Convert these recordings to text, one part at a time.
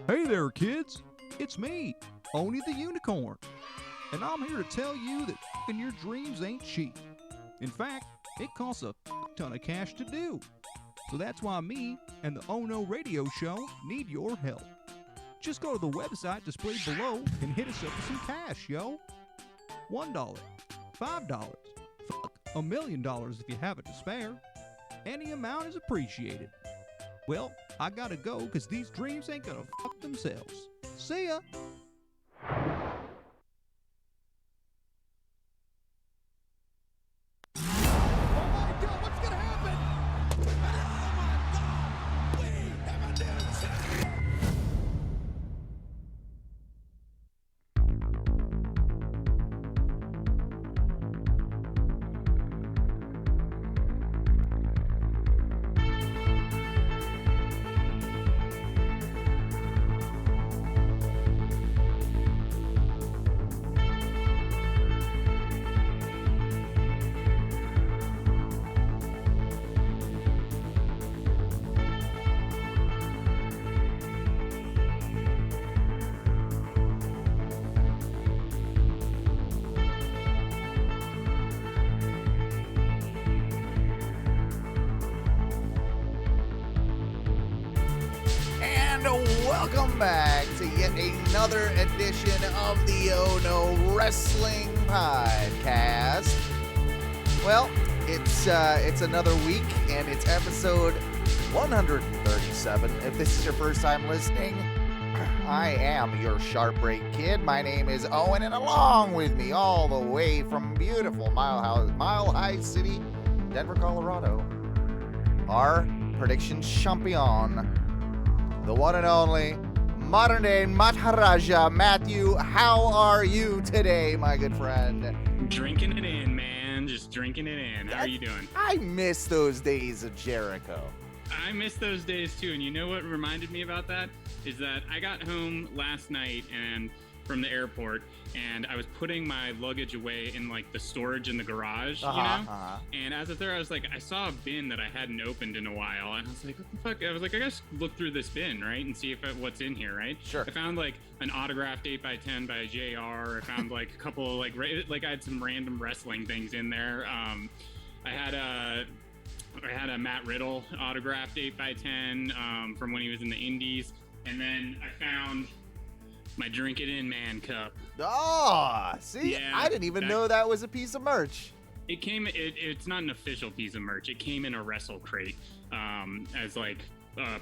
Hey there, kids. It's me, Oni the Unicorn. And I'm here to tell you that f***ing your dreams ain't cheap. In fact, it costs a ton of cash to do. So that's why me and the ONW radio show need your help. Just go to the website displayed below and hit us up with some cash, yo. $1, $5, $1 million if you have it to spare. Any amount is appreciated. Well, I gotta go because these dreams ain't gonna fuck themselves. See ya! Welcome back to yet another edition of the ONW Wrestling Podcast. Well, it's another week, and it's episode 137. If this is your first time listening, I am your Sharp Break Kid. My name is Owen, and along with me, all the way from beautiful Mile High City, Denver, Colorado, our prediction champion, the one and only modern day Maharaja Matthew. How are you today, my good friend? Drinking it in, man. Just drinking it in. How are you doing? I miss those days of Jericho. I miss those days too. And you know what reminded me about that? Is that I got home last night and from the airport, and I was putting my luggage away in like the storage in the garage, And as I was there, I was like, I saw a bin that I hadn't opened in a while, and I was like, what the fuck? I was like, I gotta look through this bin, right, and see if what's in here, right? Sure. I found like an autographed 8x10 by JR. I found like a couple of like I had some random wrestling things in there. I had a Matt Riddle autographed 8x10 from when he was in the Indies, and then I found my Drink It In Man cup. Oh, see, yeah, I didn't even know that was a piece of merch. It came. It's not an official piece of merch. It came in a wrestle crate as like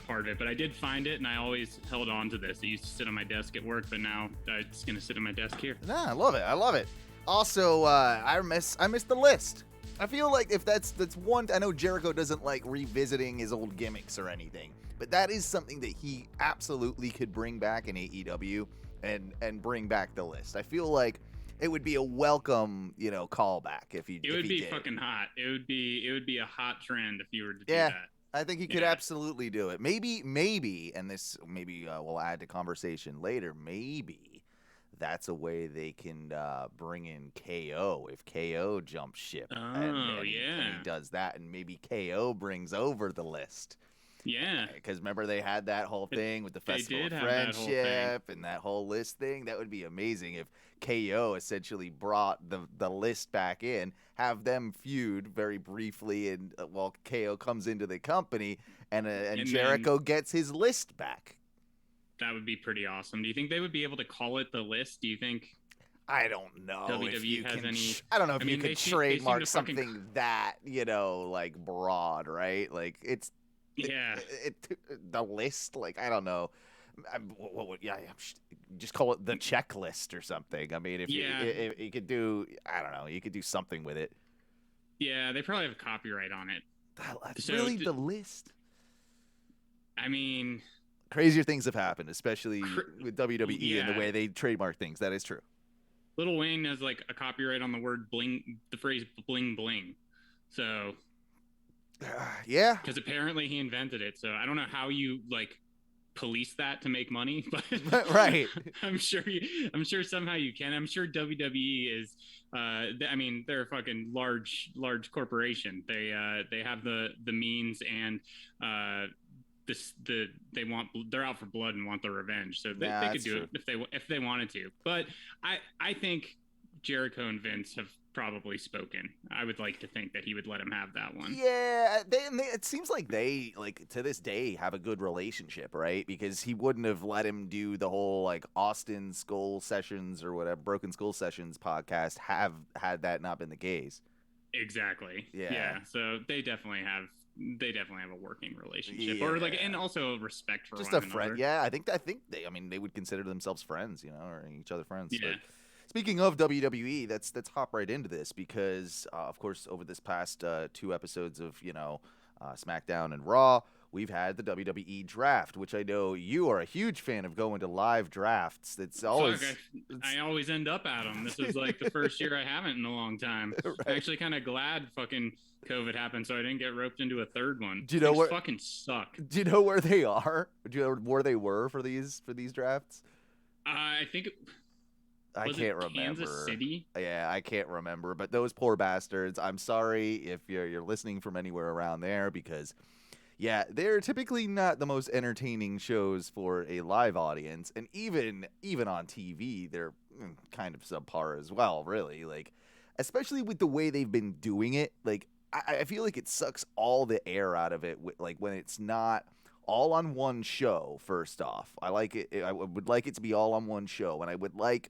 part of it. But I did find it, and I always held on to this. It used to sit on my desk at work, but now it's gonna sit on my desk here. Nah, I love it. I love it. Also, I miss the list. I feel like if that's one. I know Jericho doesn't like revisiting his old gimmicks or anything, but that is something that he absolutely could bring back in AEW. And bring back the list. I feel like it would be a welcome, callback if he. It would be did. fucking hot. It would be a hot trend if you were to do that. Yeah, I think he could absolutely do it. Maybe, and this we'll add to conversation later. Maybe that's a way they can bring in KO if KO jumps ship. Oh, and he does that, and maybe KO brings over the list. Yeah, because remember they had that whole thing with the Festival of Friendship and that whole list thing. That would be amazing if KO essentially brought the list back in, have them feud very briefly, and while KO comes into the company, and Jericho gets his list back. That would be pretty awesome. Do you think they would be able to call it the list? Do you think? I don't know WWE has any. I don't know if you could trademark something that like broad, right? Like it's. Yeah, the list, like I don't know, just call it the checklist or something. I mean, if you could do, I don't know, you could do something with it. Yeah, they probably have copyright on it. That's really the list. I mean, crazier things have happened, especially with WWE and the way they trademark things. That is true. Lil Wayne has like a copyright on the word bling, the phrase bling bling. So. Yeah, because apparently he invented it, so I don't know how you like police that to make money, but right. I'm sure somehow you can. I'm sure WWE is I mean, they're a fucking large corporation. They have the means and they're out for blood and want their revenge, so they could do it if they wanted to. But I think Jericho and Vince have probably spoken. I would like to think that he would let him have that one. Yeah, it seems like they, like, to this day have a good relationship, right? Because he wouldn't have let him do the whole, like, Austin Skull Sessions or whatever, Broken Skull Sessions podcast had that not been the case. Exactly. Yeah. So they definitely have a working relationship, or like, and also a respect for just one a friend. another. Yeah, I think they would consider themselves friends, or each other friends. Yeah. But speaking of WWE, let's hop right into this because, of course, over this past 2 episodes of SmackDown and Raw, we've had the WWE draft, which I know you are a huge fan of going to live drafts. It's always I always end up at them. This is like the first year I haven't in a long time. Right. I'm actually kind of glad fucking COVID happened so I didn't get roped into a third one. Do you know where fucking suck? Do you know where they are? Do you know where they were for these drafts? I think I can't remember. Kansas City? Yeah, I can't remember. But those poor bastards. I'm sorry if you're listening from anywhere around there because, yeah, they're typically not the most entertaining shows for a live audience, and even on TV, they're kind of subpar as well. Really, like, especially with the way they've been doing it. Like, I feel like it sucks all the air out of it. Like when it's not all on one show. First off, I like it. I would like it to be all on one show, and I would like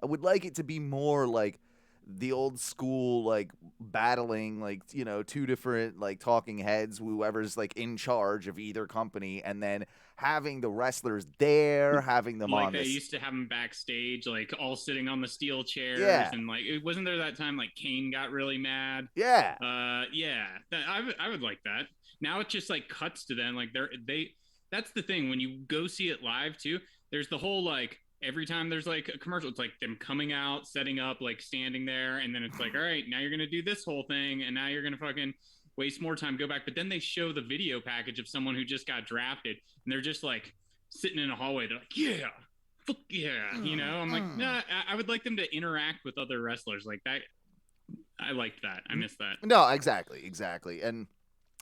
it to be more like the old school, like battling, like, 2 different like talking heads, whoever's like in charge of either company, and then having the wrestlers there, having them like on. They used to have them backstage, like all sitting on the steel chairs, and like it wasn't there that time like Kane got really mad. Yeah. I would like that. Now it just like cuts to them, like that's the thing when you go see it live too. There's the whole like. Every time there's like a commercial, it's like them coming out, setting up, like standing there, and then it's like, all right, now you're gonna do this whole thing, and now you're gonna fucking waste more time, go back. But then they show the video package of someone who just got drafted, and they're just like sitting in a hallway. They're like, yeah, fuck yeah, I'm like, nah. I would like them to interact with other wrestlers like that. I liked that. I missed that. No, exactly, and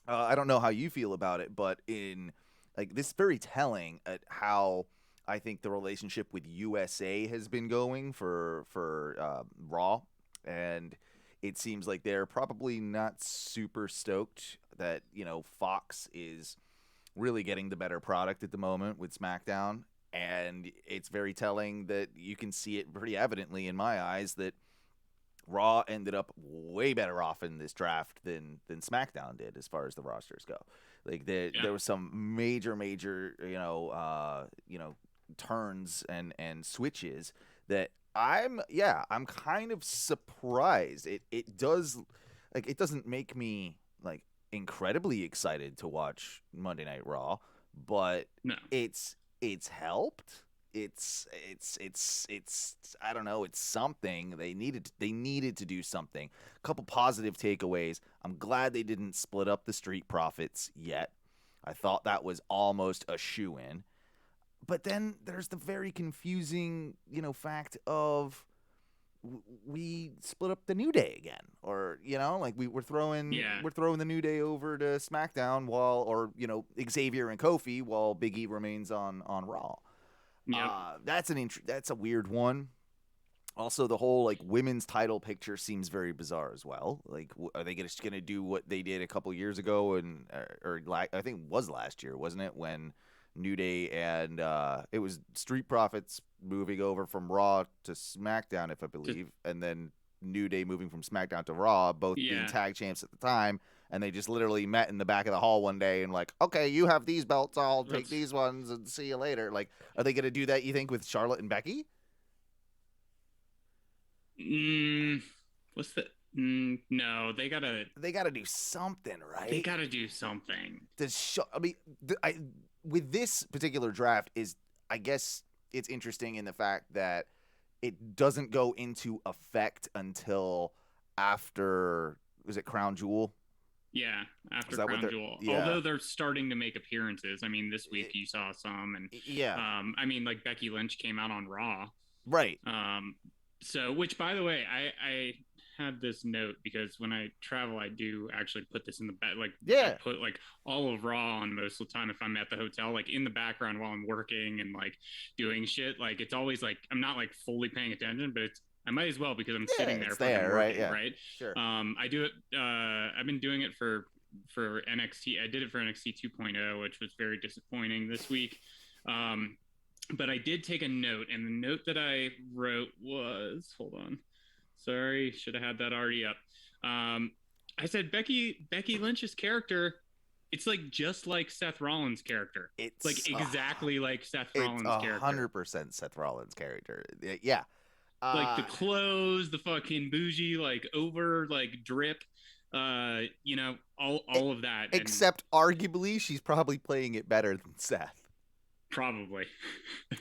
I don't know how you feel about it, but in like this, very telling at how I think the relationship with USA has been going for Raw, and it seems like they're probably not super stoked that Fox is really getting the better product at the moment with SmackDown, and it's very telling that you can see it pretty evidently in my eyes that Raw ended up way better off in this draft than SmackDown did as far as the rosters go. Like there was some major turns and switches that I'm kind of surprised. It doesn't make me like incredibly excited to watch Monday Night Raw, but no. it's helped. It's I don't know, it's something. They needed to do something. A couple positive takeaways. I'm glad they didn't split up the Street Profits yet. I thought that was almost a shoo-in. But then there's the very confusing, fact of we split up the New Day again, or like we're throwing the New Day over to SmackDown or Xavier and Kofi while Big E remains on Raw. Yeah, that's a weird one. Also, the whole like women's title picture seems very bizarre as well. Like, are they just gonna do what they did a couple years ago or I think it was last year, wasn't it, when New Day and it was Street Profits moving over from Raw to SmackDown, if I believe, and then New Day moving from SmackDown to Raw, both being tag champs at the time, and they just literally met in the back of the hall one day and like, okay, you have these belts, I'll take these ones and see you later. Like, are they gonna do that, you think, with Charlotte and Becky? What's the no, they gotta do something, right? They gotta do something. With this particular draft I guess it's interesting in the fact that it doesn't go into effect until after, was it Crown Jewel? Yeah, after Crown Jewel. Yeah. Although they're starting to make appearances. I mean, this week you saw some, and I mean, like Becky Lynch came out on Raw, right? So, which by the way, had this note because when I travel, I do actually put this in the back. Like, Yeah. I put like all of Raw on most of the time if I'm at the hotel, like in the background while I'm working and like doing shit. Like, it's always like I'm not like fully paying attention, but I might as well because I'm sitting there it's fucking there, working, right? Yeah. right? Sure. I do it. I've been doing it for NXT. I did it for NXT 2.0, which was very disappointing this week. But I did take a note, and the note that I wrote was, hold on, sorry, should have had that already up. I said Becky Lynch's character, it's like just like Seth Rollins' character. It's like exactly like Seth Rollins' character. 100% Seth Rollins' character. Yeah. Like the clothes, the fucking bougie, like over, like drip, you know, all of that. Except arguably, she's probably playing it better than Seth. Probably.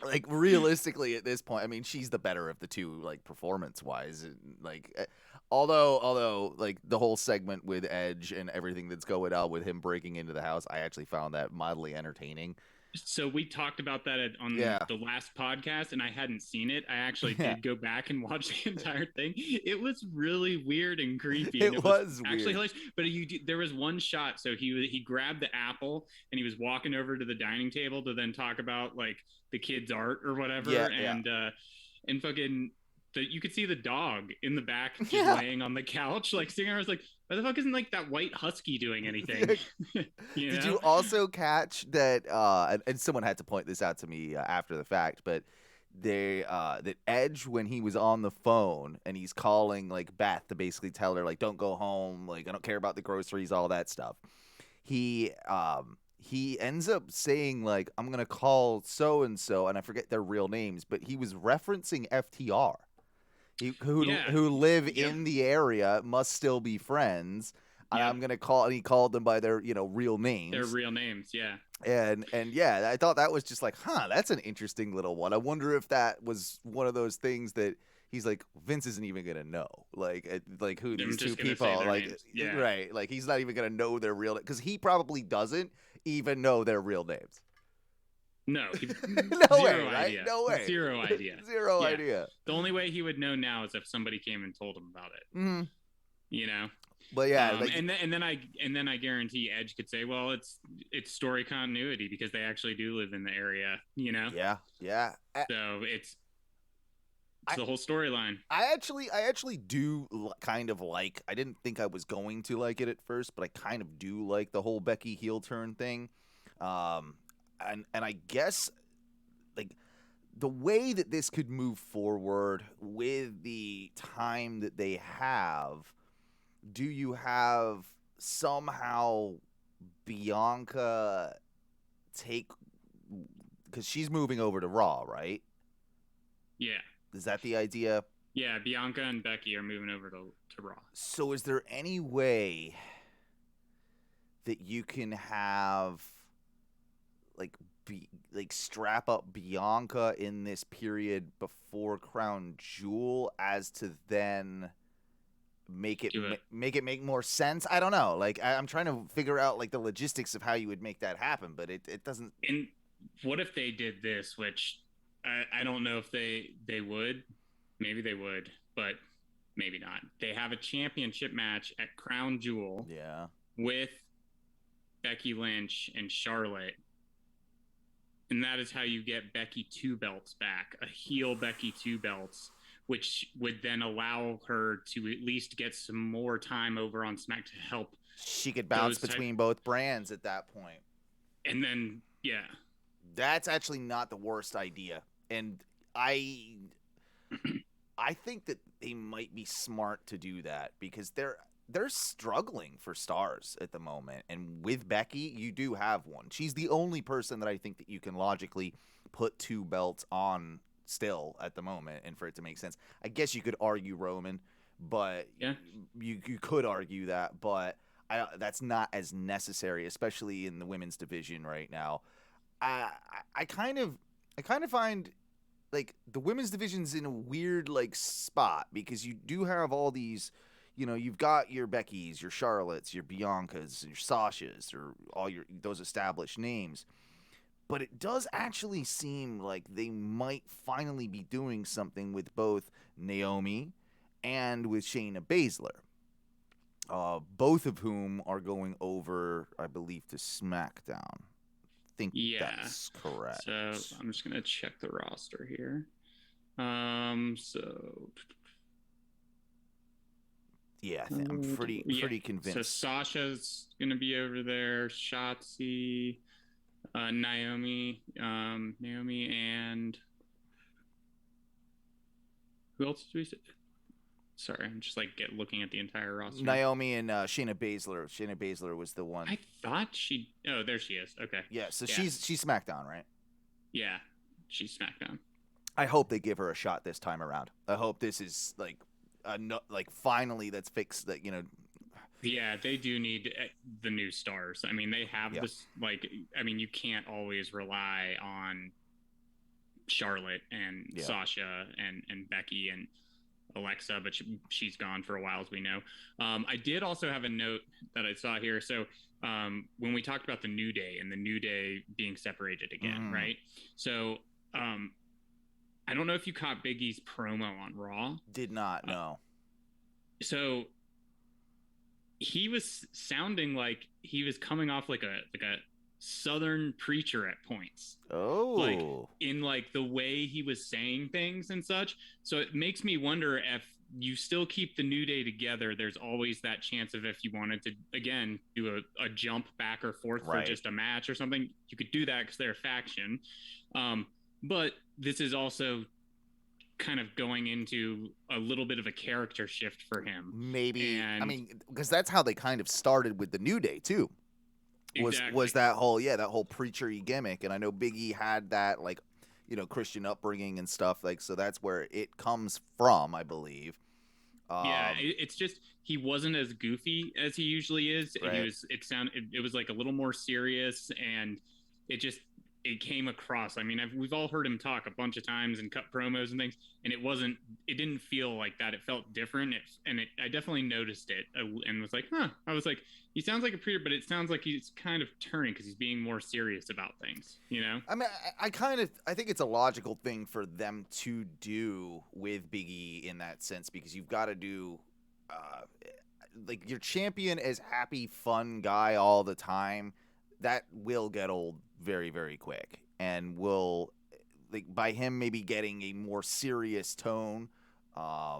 Like, realistically at this point, I mean, she's the better of the two, like, performance-wise. Like, although like, the whole segment with Edge and everything that's going on with him breaking into the house, I actually found that mildly entertaining. So we talked about that on the last podcast, and I hadn't seen it. I actually did go back and watch the entire thing. It was really weird and creepy. And it was actually weird. Hilarious. But there was one shot. So he grabbed the apple and he was walking over to the dining table to then talk about like the kid's art or whatever. And fucking. You could see the dog in the back just laying on the couch, like sitting there. I was like, why the fuck isn't like that white husky doing anything? Did you also catch that? And someone had to point this out to me after the fact, but that Edge, when he was on the phone and he's calling like Beth to basically tell her like, don't go home, like I don't care about the groceries, all that stuff. He ends up saying like, I'm gonna call so and so, and I forget their real names, but he was referencing FTR. Who live in the area, must still be friends. And I'm gonna call, and he called them by their real names. Their real names, yeah. And yeah, I thought that was just like, that's an interesting little one. I wonder if that was one of those things that he's like, Vince isn't even gonna know, like who these two people are, like, right? Like he's not even gonna know their real, because he probably doesn't even know their real names. No, no way, right? Idea. No way. Zero idea. Zero idea. The only way he would know now is if somebody came and told him about it. Mm-hmm. You know. But yeah, and then I guarantee Edge could say, well, it's story continuity because they actually do live in the area. You know. Yeah. So it's the whole storyline. I actually do kind of like. I didn't think I was going to like it at first, but I kind of do like the whole Becky heel turn thing. And I guess, like, the way that this could move forward with the time that they have, do you have somehow Bianca take, because she's moving over to Raw, right? Yeah. Is that the idea? Yeah, Bianca and Becky are moving over to Raw. So is there any way that you can have strap up Bianca in this period before Crown Jewel, as to then make it make more sense? I don't know. Like I'm trying to figure out like the logistics of how you would make that happen, but it doesn't. And what if they did this, which I don't know if they would. Maybe they would, but maybe not. They have a championship match at Crown Jewel. Yeah. With Becky Lynch and Charlotte. And that is how you get Becky 2 belts back, a heel Becky 2 belts, which would then allow her to at least get some more time over on Smack to help. She could bounce between both brands at that point. And then, yeah. That's actually not the worst idea. And I think that they might be smart to do that, because they're struggling for stars at the moment. And with Becky, you do have one. She's the only person that I think that you can logically put 2 belts on still at the moment, and for it to make sense. I guess you could argue Roman, but you could argue that, but that's not as necessary, especially in the women's division right now. I kind of find like the women's division's in a weird like spot, because you do have all these, you've got your Beckys, your Charlottes, your Biancas, your Sashas, or all those established names. But it does actually seem like they might finally be doing something with both Naomi and with Shayna Baszler. Both of whom are going over, I believe, to SmackDown. I think that's correct. So I'm just gonna check the roster here. So yeah, I'm pretty convinced. So Sasha's gonna be over there. Shotzi, Naomi, and who else did we say? Sorry, I'm just like looking at the entire roster. Naomi and Shayna Baszler. Shayna Baszler was the one. I thought she. Oh, there she is. Okay. Yeah, so she's SmackDown, right? Yeah, she's SmackDown. I hope they give her a shot this time around. I hope this is like finally that's fixed. That Yeah, they do need the new stars. I mean, they have this. Like, I mean, you can't always rely on Charlotte and Sasha and Becky and Alexa, but she's gone for a while, as we know. I did also have a note that I saw here. So when we talked about the New Day and the New Day being separated again, right? So I don't know if you caught Big E's promo on Raw. Did not, no. So he was sounding like he was coming off like a Southern preacher at points. Oh, like in like the way he was saying things and such. So it makes me wonder if you still keep the New Day together. There's always that chance of if you wanted to again do a jump back or forth for just a match or something, you could do that because they're a faction. But this is also kind of going into a little bit of a character shift for him. Maybe, I mean, because that's how they kind of started with the New Day too. Was that whole preacher-y gimmick. And I know Big E had that Christian upbringing and stuff, so that's where it comes from, I believe. It's just he wasn't as goofy as he usually is. Right. It was like a little more serious, and it came across. I mean, we've all heard him talk a bunch of times and cut promos and things, and it didn't feel like that. It felt different. I definitely noticed it and was like, I was like, he sounds like a preacher, but it sounds like he's kind of turning because he's being more serious about things, I mean, I think it's a logical thing for them to do with Big E in that sense, because you've got to do, your champion as happy, fun guy all the time. That will get old very, very quick, and will by him maybe getting a more serious tone. I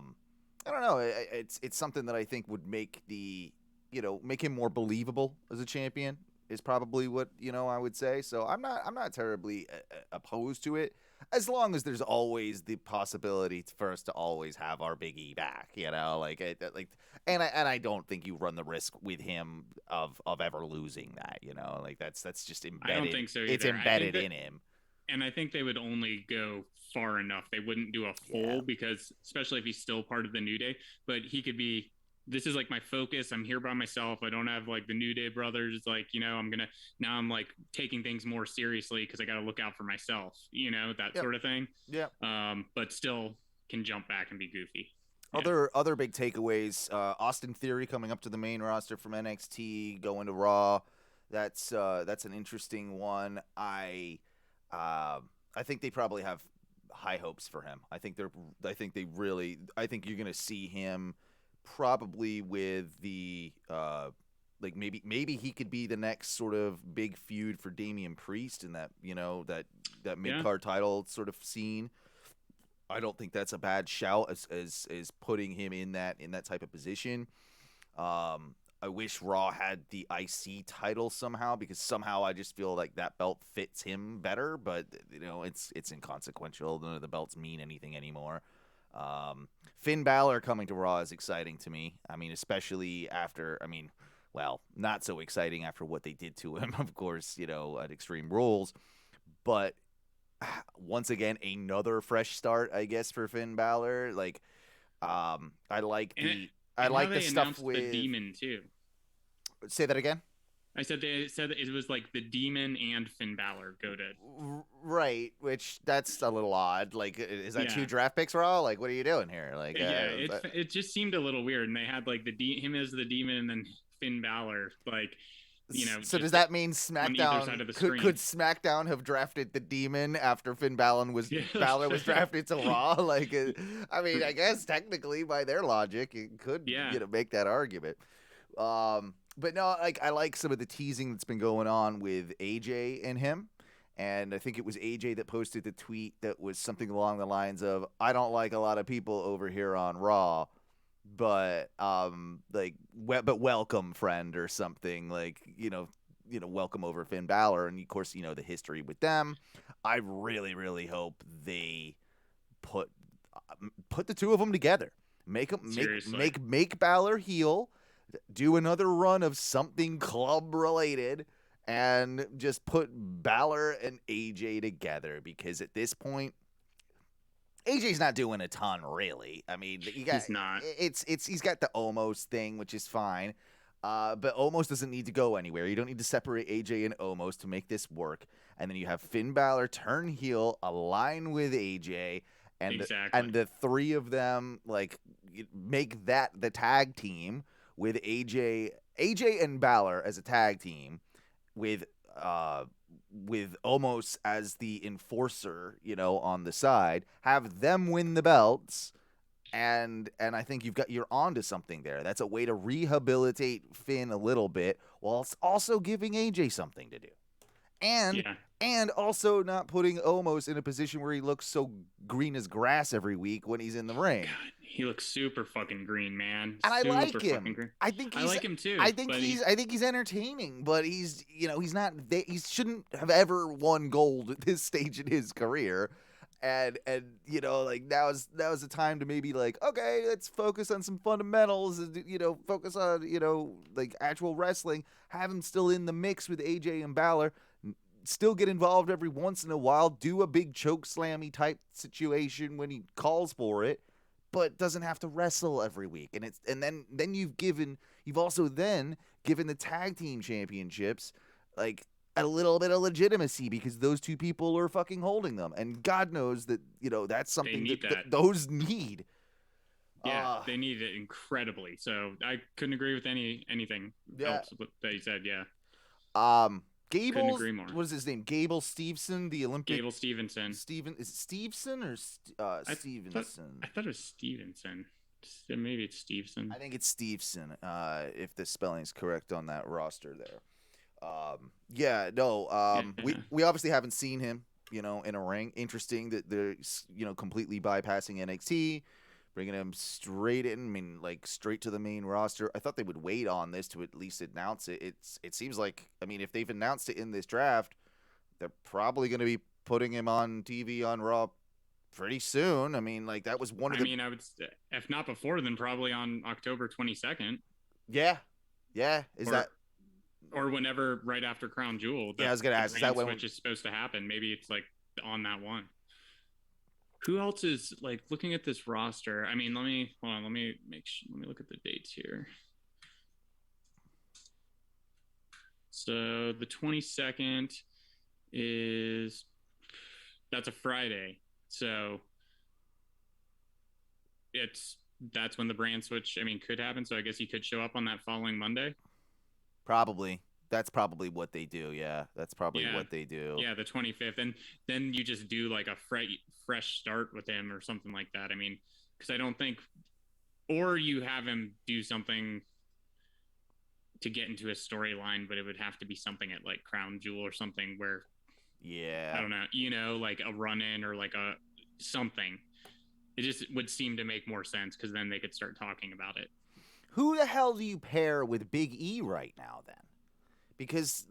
don't know. It's something that I think would make make him more believable as a champion is probably what I would say. So I'm not terribly opposed to it, as long as there's always the possibility for us to always have our Big E back. And I don't think you run the risk with him of ever losing that. That's just embedded. I don't think so either. It's embedded in him. And I think they would only go far enough. They wouldn't do a full because, especially if he's still part of the New Day, but he could be. This is my focus. I'm here by myself. I don't have the New Day brothers. I'm taking things more seriously because I got to look out for myself. That sort of thing. Yeah. But still can jump back and be goofy. Other big takeaways. Austin Theory coming up to the main roster from NXT, going to Raw. That's an interesting one. I think they probably have high hopes for him. I think you're gonna see him probably with the maybe he could be the next sort of big feud for Damian Priest in that that mid-card title sort of scene. I don't think that's a bad shout as putting him in that type of position. I wish Raw had the IC title somehow, because somehow I just feel like that belt fits him better, but it's inconsequential. None of the belts mean anything anymore. Finn Balor coming to Raw is exciting to me. I mean, especially after, not so exciting after what they did to him, of course, at Extreme Rules. But once again, another fresh start, I guess, for Finn Balor. I like the stuff with the Demon too. Say that again. I said they said that it was the Demon and Finn Balor go to right, which that's a little odd. Is that 2 draft picks, Raw? What are you doing here? It just seemed a little weird, and they had him as the Demon and then Finn Balor. So does that mean on either side of the screen. could SmackDown have drafted the Demon after Finn Balor was drafted to Raw? Like, I mean, I guess technically by their logic, it could make that argument. But no, like I like some of the teasing that's been going on with AJ and him. And I think it was AJ that posted the tweet that was something along the lines of, "I don't like a lot of people over here on Raw, but but welcome, friend," or something like, welcome over Finn Balor. And of course, the history with them. I really, really hope they put the two of them together. Make Balor heel, do another run of something club related, and just put Balor and AJ together, because at this point, AJ's not doing a ton, really. I mean, he's not. He's got the Omos thing, which is fine, but Omos doesn't need to go anywhere. You don't need to separate AJ and Omos to make this work. And then you have Finn Balor turn heel, align with AJ, and the three of them make that the tag team with AJ and Balor as a tag team, with Omos as the enforcer, on the side. Have them win the belts, and I think you're onto something there. That's a way to rehabilitate Finn a little bit, while also giving AJ something to do, and also not putting Omos in a position where he looks so green as grass every week when he's in the ring. God, he looks super fucking green, man. And I like him. I like him too. I think he's entertaining, but he's not. He shouldn't have ever won gold at this stage in his career. And now is the time to maybe okay, let's focus on some fundamentals, focus on actual wrestling. Have him still in the mix with AJ and Balor. Still get involved every once in a while. Do a big choke slammy type situation when he calls for it, but doesn't have to wrestle every week. And then you've also given the tag team championships a little bit of legitimacy, because those two people are fucking holding them, and God knows that that's something that those need. Yeah, they need it incredibly. So I couldn't agree with anything else that you said. Yeah. Gable, what is his name? Gable Stevenson, the Olympic. Gable Stevenson. Is it Stevenson or Stevenson? I thought it was Stevenson. Maybe it's Stevenson. I think it's Stevenson, if the spelling is correct on that roster there. We obviously haven't seen him, in a ring. Interesting that they're, completely bypassing NXT. Bringing him straight in, straight to the main roster. I thought they would wait on this to at least announce it. It seems like, if they've announced it in this draft, they're probably going to be putting him on TV on Raw pretty soon. That was one of the... I would say, if not before, then probably on October 22nd. Yeah. Or whenever, right after Crown Jewel. I was going to ask, is that when... Which is supposed to happen. Maybe it's, on that one. Who else is looking at this roster? Let me look at the dates here. So the 22nd that's a Friday. So that's when the brand switch, could happen. So I guess he could show up on that following Monday. Probably. That's probably what they do. Yeah, that's probably what they do. Yeah, the 25th. And then you just do a fresh start with him or something like that. Because I don't think, or you have him do something to get into a storyline, but it would have to be something at Crown Jewel or something where, I don't know, a run-in or a something. It just would seem to make more sense, because then they could start talking about it. Who the hell do you pair with Big E right now then? Because,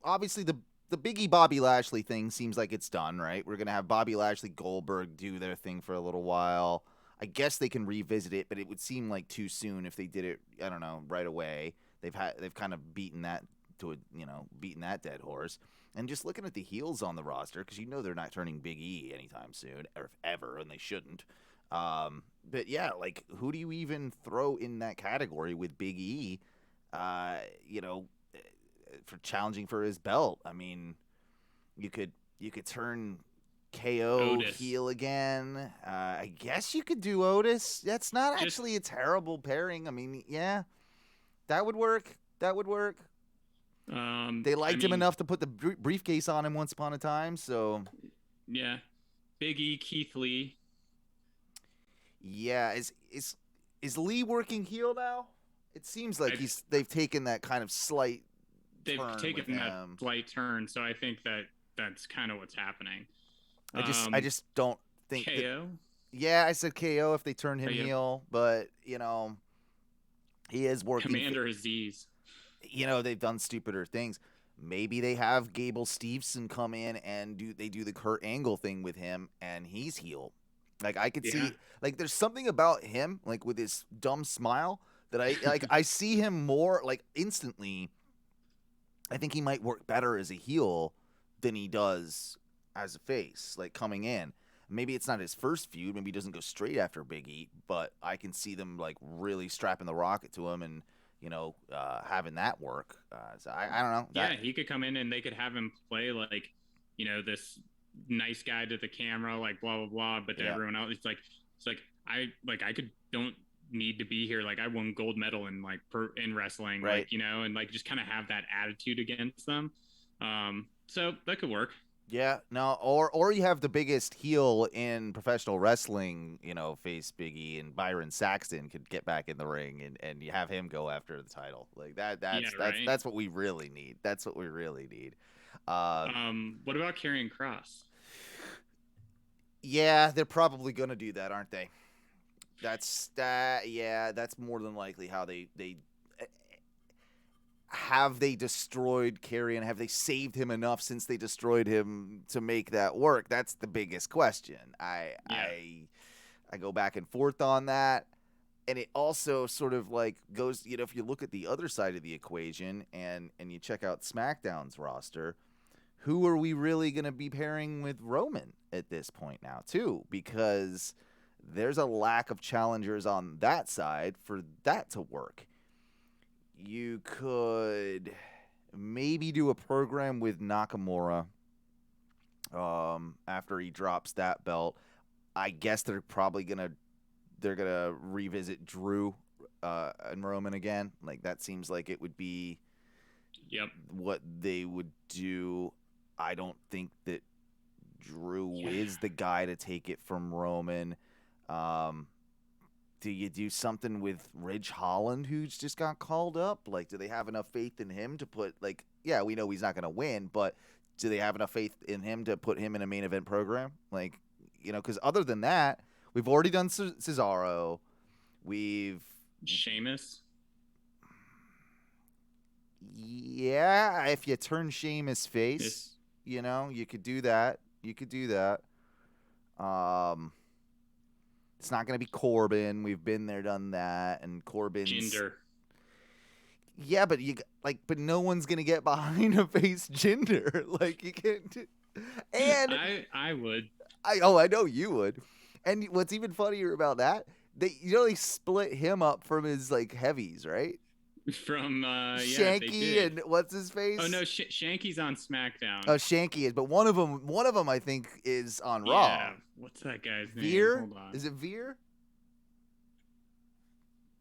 obviously the Big E Bobby Lashley thing seems like it's done, right? We're going to have Bobby Lashley, Goldberg do their thing for a little while. I guess they can revisit it, but it would seem like too soon if they did it, I don't know, right away. They've kind of beaten that dead horse. And just looking at the heels on the roster, because they're not turning Big E anytime soon, or if ever, and they shouldn't. But yeah, who do you even throw in that category with Big E? For challenging for his belt. You could turn KO Otis heel again. I guess you could do Otis. That's not actually a terrible pairing. That would work. They liked him enough to put the briefcase on him once upon a time, so... Yeah. Big E, Keith Lee. Yeah, is Lee working heel now? It seems like they've taken that kind of slight They've turn taken with that him. slight turn, so I think that's kind of what's happening. I just don't think... KO? Yeah, I said KO if they turn him heel, but, you know, he is working... Commander Aziz. You know, they've done stupider things. Maybe they have Gable Steveson come in and do the Kurt Angle thing with him, and he's heel. Like, I could see, like, there's something about him, like, with his dumb smile that I see him more, like, instantly. I think he might work better as a heel than he does as a face, like, coming in. Maybe it's not his first feud. Maybe he doesn't go straight after Big E, but I can see them, like, really strapping the rocket to him and, you know, having that work. So I don't know. Yeah, he could come in and they could have him play, like, you know, this nice guy to the camera, like, blah, blah, blah. But to everyone else, it's like I don't need to be here. Like, I won gold medal in, like, in wrestling, right. Like, you know, and, like, just kind of have that attitude against them. So that could work. Yeah, no, or you have the biggest heel in professional wrestling, you know, face Big E, and Byron Saxton could get back in the ring and you have him go after the title. Like that's what we really need. That's what we really need. What about Karrion Kross? Yeah, they're probably gonna do that, aren't they? That's more than likely how they have they destroyed Karrion? Have they saved him enough since they destroyed him to make that work? That's the biggest question. I go back and forth on that. And it also sort of like goes, you know, if you look at the other side of the equation and you check out SmackDown's roster, who are we really going to be pairing with Roman at this point now, too? Because there's a lack of challengers on that side for that to work. You could maybe do a program with Nakamura after he drops that belt. I guess they're probably gonna revisit Drew and Roman again. Like, that seems like it would be what they would do. I don't think that Drew is the guy to take it from Roman. Do you do something with Ridge Holland, who's just got called up? Like, do they have enough faith in him to put, like, yeah, we know he's not going to win, but do they have enough faith in him to put him in a main event program? Like, you know, because other than that, we've already done Cesaro. We've... Sheamus? Yeah, if you turn Sheamus face, you know, you could do that. It's not going to be Corbin. We've been there, done that, and Corbin's Jinder. Yeah, but no one's going to get behind a face Jinder. Like, you can't. And I would. I know you would. And what's even funnier about that? They split him up from his like heavies, right? From Shanky and what's his face? Oh no, Shanky's on SmackDown. Oh, Shanky is, but one of them I think is on Raw. What's that guy's name? Veer? Hold on. Is it Veer?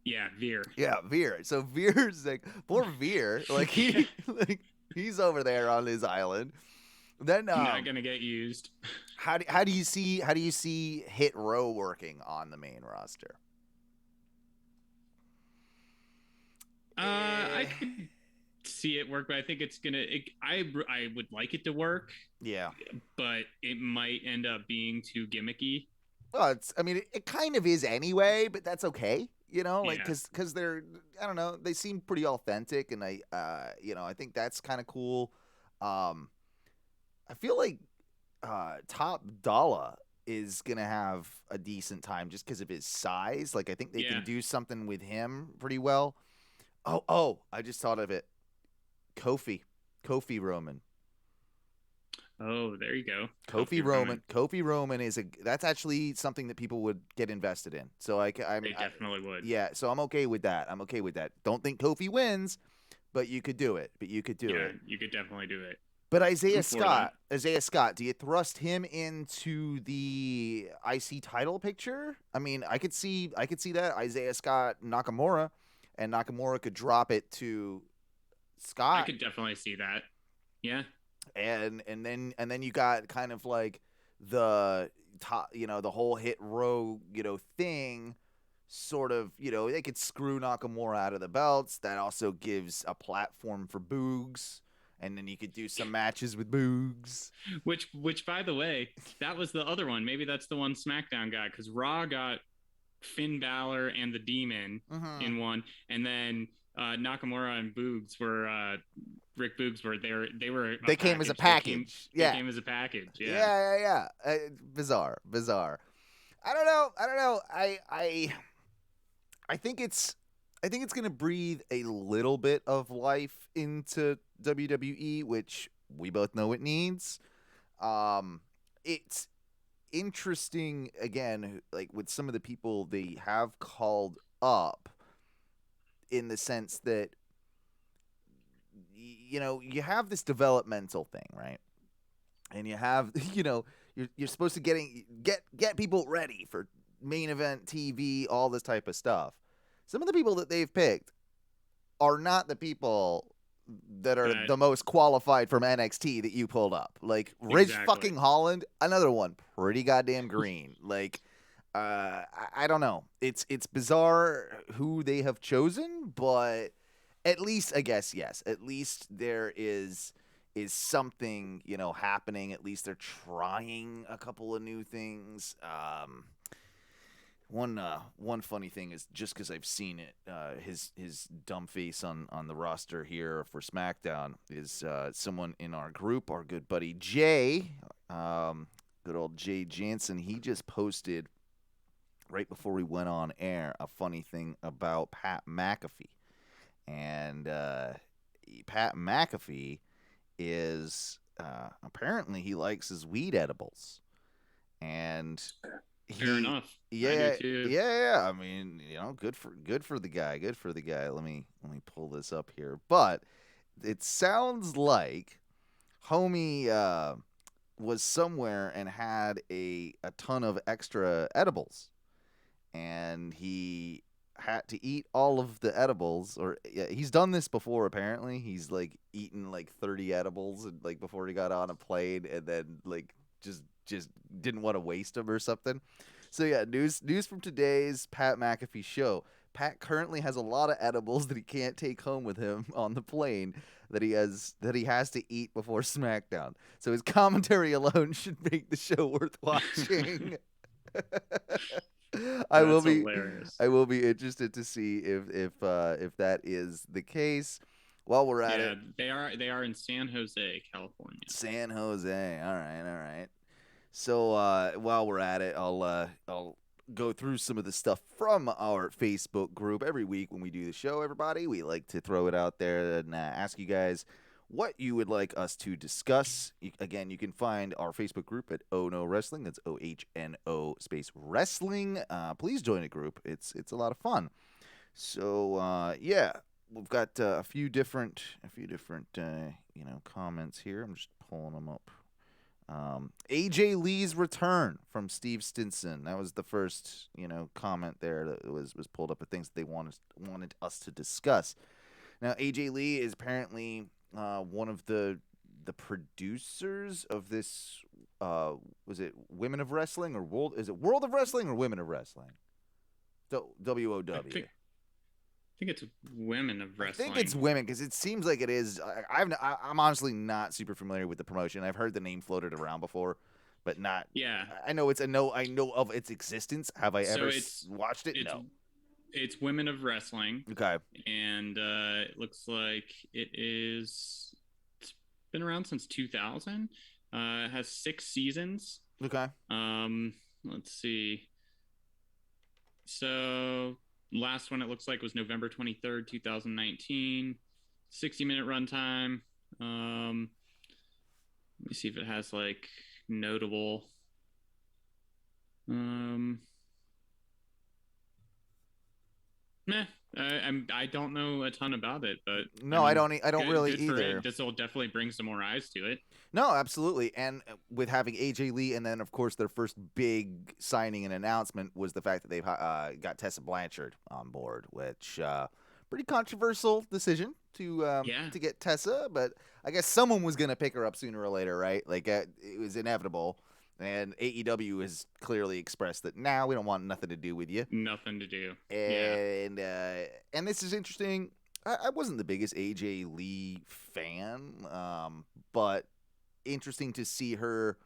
Yeah, Veer. Yeah, Veer. So Veer's like poor Veer, like he's over there on his island. Then not gonna get used. How do you see Hit Row working on the main roster? I could see it work, but I think it's gonna. I would like it to work. Yeah, but it might end up being too gimmicky. Well, it kind of is anyway, but that's okay. You know, like because they're, I don't know, they seem pretty authentic, and I think that's kind of cool. I feel like Top Dollar is gonna have a decent time just because of his size. Like, I think they can do something with him pretty well. Oh, I just thought of it. Kofi Roman. Oh, there you go. Kofi Roman that's actually something that people would get invested in. So they definitely would. Yeah, so I'm okay with that. Don't think Kofi wins, but you could do it. Yeah, you could definitely do it. But Isaiah Scott, do you thrust him into the IC title picture? I mean, I could see that Isaiah Scott Nakamura, and Nakamura could drop it to Scott. I could definitely see that. Yeah. And then you got kind of like the top, the whole Hit Row, thing. Sort of, they could screw Nakamura out of the belts. That also gives a platform for Boogs, and then you could do some matches with Boogs. Which, by the way, that was the other one. Maybe that's the one SmackDown got, because Raw got Finn Balor and the Demon in one, and then Nakamura and Boogs were Rick Boogs were they came as a package. They came as a package. Yeah. Bizarre. I don't know. I think it's going to breathe a little bit of life into WWE, which we both know it needs. It's interesting, again, like with some of the people they have called up, in the sense that, you have this developmental thing, right? And you have, you're supposed to get people ready for main event TV, all this type of stuff. Some of the people that they've picked are not the people that are the most qualified from NXT that you pulled up. Like Ridge fucking Holland, another one, pretty goddamn green. Like, I don't know. It's bizarre who they have chosen, but at least, I guess, yes, at least there is something, happening. At least they're trying a couple of new things. One funny thing is, just because I've seen it, his dumb face on the roster here for SmackDown is someone in our group, our good buddy Jay, good old Jay Jansen. He just posted right before we went on air a funny thing about Pat McAfee, and Pat McAfee is apparently he likes his weed edibles, and. Fair enough. Yeah, I do too. yeah. I mean, good for the guy. Good for the guy. Let me pull this up here. But it sounds like homie was somewhere and had a ton of extra edibles, and he had to eat all of the edibles. Or he's done this before. Apparently, he's like eaten like 30 edibles and like before he got on a plane, and then like just didn't want to waste them or something. So yeah, news from today's Pat McAfee show. Pat currently has a lot of edibles that he can't take home with him on the plane that he has to eat before SmackDown. So his commentary alone should make the show worth watching. I will be interested to see if that is the case. While we're at it, they are in San Jose, California. San Jose. All right. So while we're at it, I'll go through some of the stuff from our Facebook group. Every week when we do the show, everybody, we like to throw it out there and ask you guys what you would like us to discuss. Again, you can find our Facebook group at Oh No Wrestling. That's OHNO space wrestling. Please join the group. It's a lot of fun. So yeah, we've got a few different comments here. I'm just pulling them up. AJ Lee's return from Steve Stinson. That was the first, comment there that was pulled up of things that they wanted us to discuss. Now, AJ Lee is apparently one of the producers of this. Was it Women of Wrestling or World? Is it World of Wrestling or Women of Wrestling? WOW. I think it's Women of Wrestling. I think it's women because it seems like it is. I'm honestly not super familiar with the promotion. I've heard the name floated around before, but not. Yeah. I know I know of its existence. Have I ever watched it? No. It's Women of Wrestling. Okay. And it looks like it's been around since 2000. It has 6 seasons. Okay. Let's see. So last one it looks like was November 23rd, 2019. 60-minute runtime. Let me see if it has like notable. I don't know a ton about it, but no, I don't really either. This will definitely bring some more eyes to it. No, absolutely. And with having AJ Lee, and then of course their first big signing and announcement was the fact that they've got Tessa Blanchard on board, which pretty controversial decision to get Tessa, but I guess someone was going to pick her up sooner or later, right? Like it was inevitable. And AEW has clearly expressed that now we don't want nothing to do with you. Nothing to do. And this is interesting. I wasn't the biggest AJ Lee fan, but interesting to see her,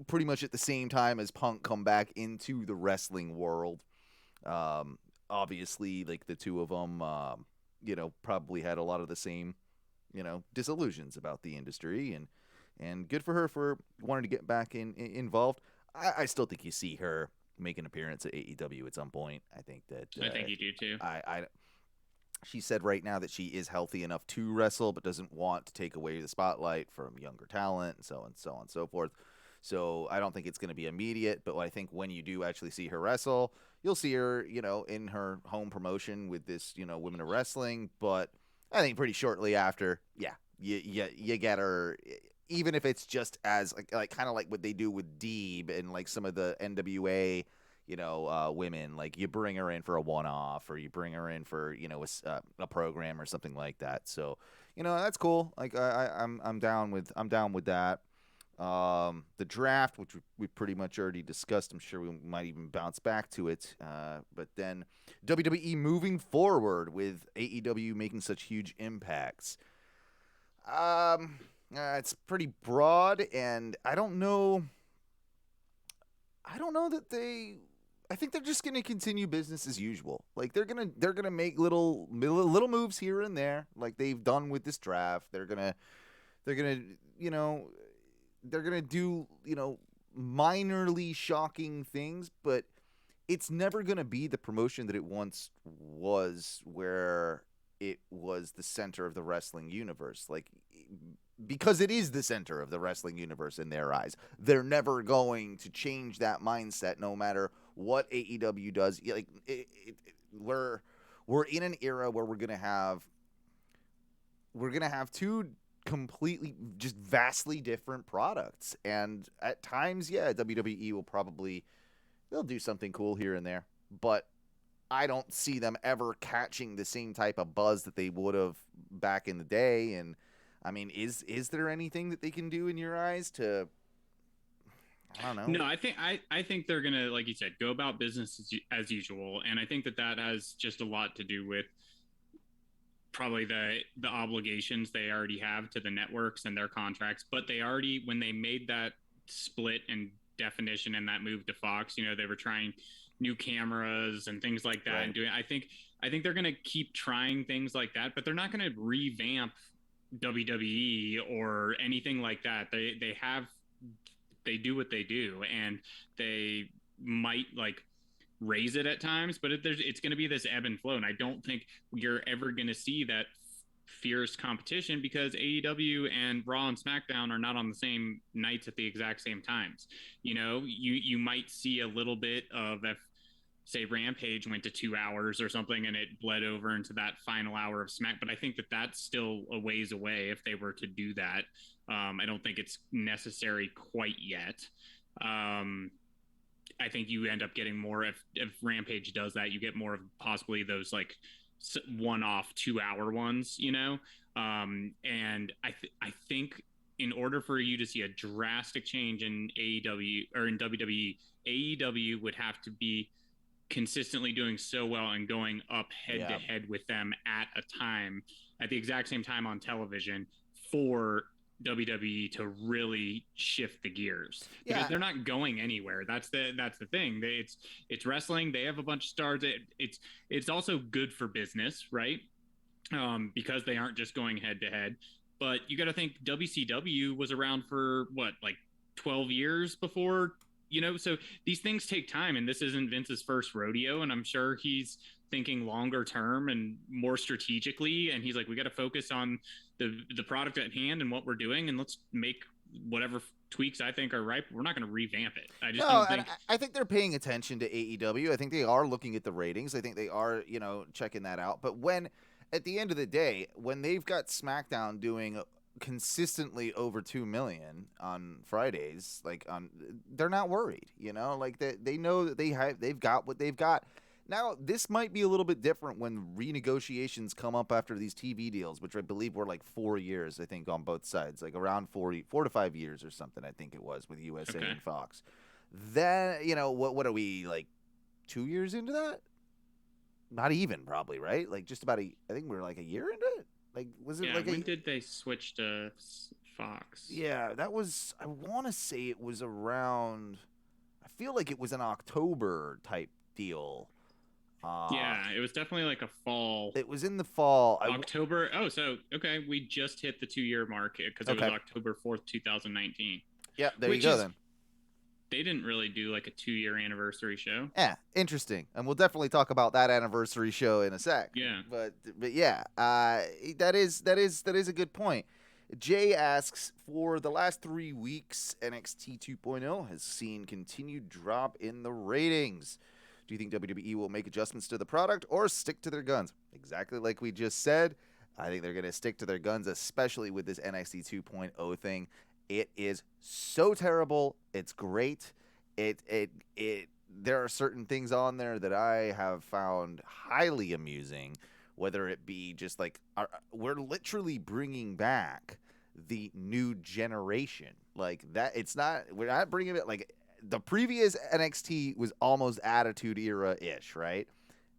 pretty much at the same time as Punk come back into the wrestling world. Obviously, like the two of them, probably had a lot of the same, disillusions about the industry, and good for her for wanting to get back involved. I still think you see her make an appearance at AEW at some point. I think that I think you do too. She said right now that she is healthy enough to wrestle, but doesn't want to take away the spotlight from younger talent, and so on and so forth. So I don't think it's going to be immediate, but I think when you do actually see her wrestle, you'll see her, in her home promotion with this, Women of Wrestling. But I think pretty shortly after, you get her, even if it's just as like kind of like what they do with Deeb and like some of the NWA, women, like you bring her in for a one-off or you bring her in for, a program or something like that. So, that's cool. Like I'm down with that. The draft, which we pretty much already discussed, I'm sure we might even bounce back to it. But then WWE moving forward with AEW making such huge impacts. It's pretty broad, and I don't know that I think they're just gonna continue business as usual. Like they're gonna make little moves here and there, like they've done with this draft. They're gonna do minorly shocking things, but it's never gonna be the promotion that it once was, where it was the center of the wrestling universe. Like, because it is the center of the wrestling universe in their eyes. They're never going to change that mindset, no matter what AEW does. Like, we're in an era where we're gonna have two completely, just vastly different products, and at times, WWE will they'll do something cool here and there, but I don't see them ever catching the same type of buzz that they would have back in the day. And I mean, is there anything that they can do in your eyes to, I don't know? No, I think they're gonna, like you said, go about business as usual, and I think that has just a lot to do with probably the obligations they already have to the networks and their contracts. But they already, when they made that split and definition and that move to Fox, they were trying new cameras and things like that, right, and doing. I think they're gonna keep trying things like that, but they're not gonna revamp WWE or anything like that. They do what they do, and they might like raise it at times, but it's going to be this ebb and flow. And I don't think you're ever going to see that fierce competition, because AEW and Raw and SmackDown are not on the same nights at the exact same times. You might see a little bit of, if say Rampage went to 2 hours or something and it bled over into that final hour of Smack, but I think that that's still a ways away if they were to do that. I don't think it's necessary quite yet. I think you end up getting more, if Rampage does that, you get more of possibly those like one-off 2-hour ones, and I think in order for you to see a drastic change in AEW or in WWE, AEW would have to be consistently doing so well and going up head to head with them at the exact same time on television for WWE to really shift the gears, because they're not going anywhere. That's the thing. It's wrestling. They have a bunch of stars. It's also good for business, right? Because they aren't just going head to head. But you got to think WCW was around for what, like 12 years before, so these things take time, and this isn't Vince's first rodeo, and I'm sure he's thinking longer term and more strategically, and he's like, we got to focus on the product at hand and what we're doing, and let's make whatever tweaks I think are right. We're not going to revamp it. I think they're paying attention to AEW. I think they are looking at the ratings. I think they are, checking that out. But when, at the end of the day, when they've got SmackDown doing consistently over 2 million on Fridays, they're not worried, like they know that they've got what they've got. Now, this might be a little bit different when renegotiations come up after these TV deals, which I believe were like 4 years, I think, on both sides, like around 4 to 5 years or something, I think it was, with USA and Fox. Then, what are we, like 2 years into that? Not even, probably, right? Like just about I think we were like a year into it. Like, was it like when did they switch to Fox? Yeah, that was, I want to say it was around, I feel like it was an October type deal. Yeah, it was definitely like a fall. It was in the fall. October. We just hit the 2-year mark because it was October 4th, 2019. Yeah, there you go then. They didn't really do like a 2-year anniversary show. Yeah, interesting. And we'll definitely talk about that anniversary show in a sec. Yeah. But yeah, that is a good point. Jay asks, for the last 3 weeks, NXT 2.0 has seen continued drop in the ratings. Do you think WWE will make adjustments to the product or stick to their guns? Exactly like we just said. I think they're going to stick to their guns, especially with this NXT 2.0 thing. It is so terrible. It's great. There are certain things on there that I have found highly amusing, whether it be just like we're literally bringing back the new generation. Like that, we're not bringing it like the previous NXT was almost Attitude Era-ish, right?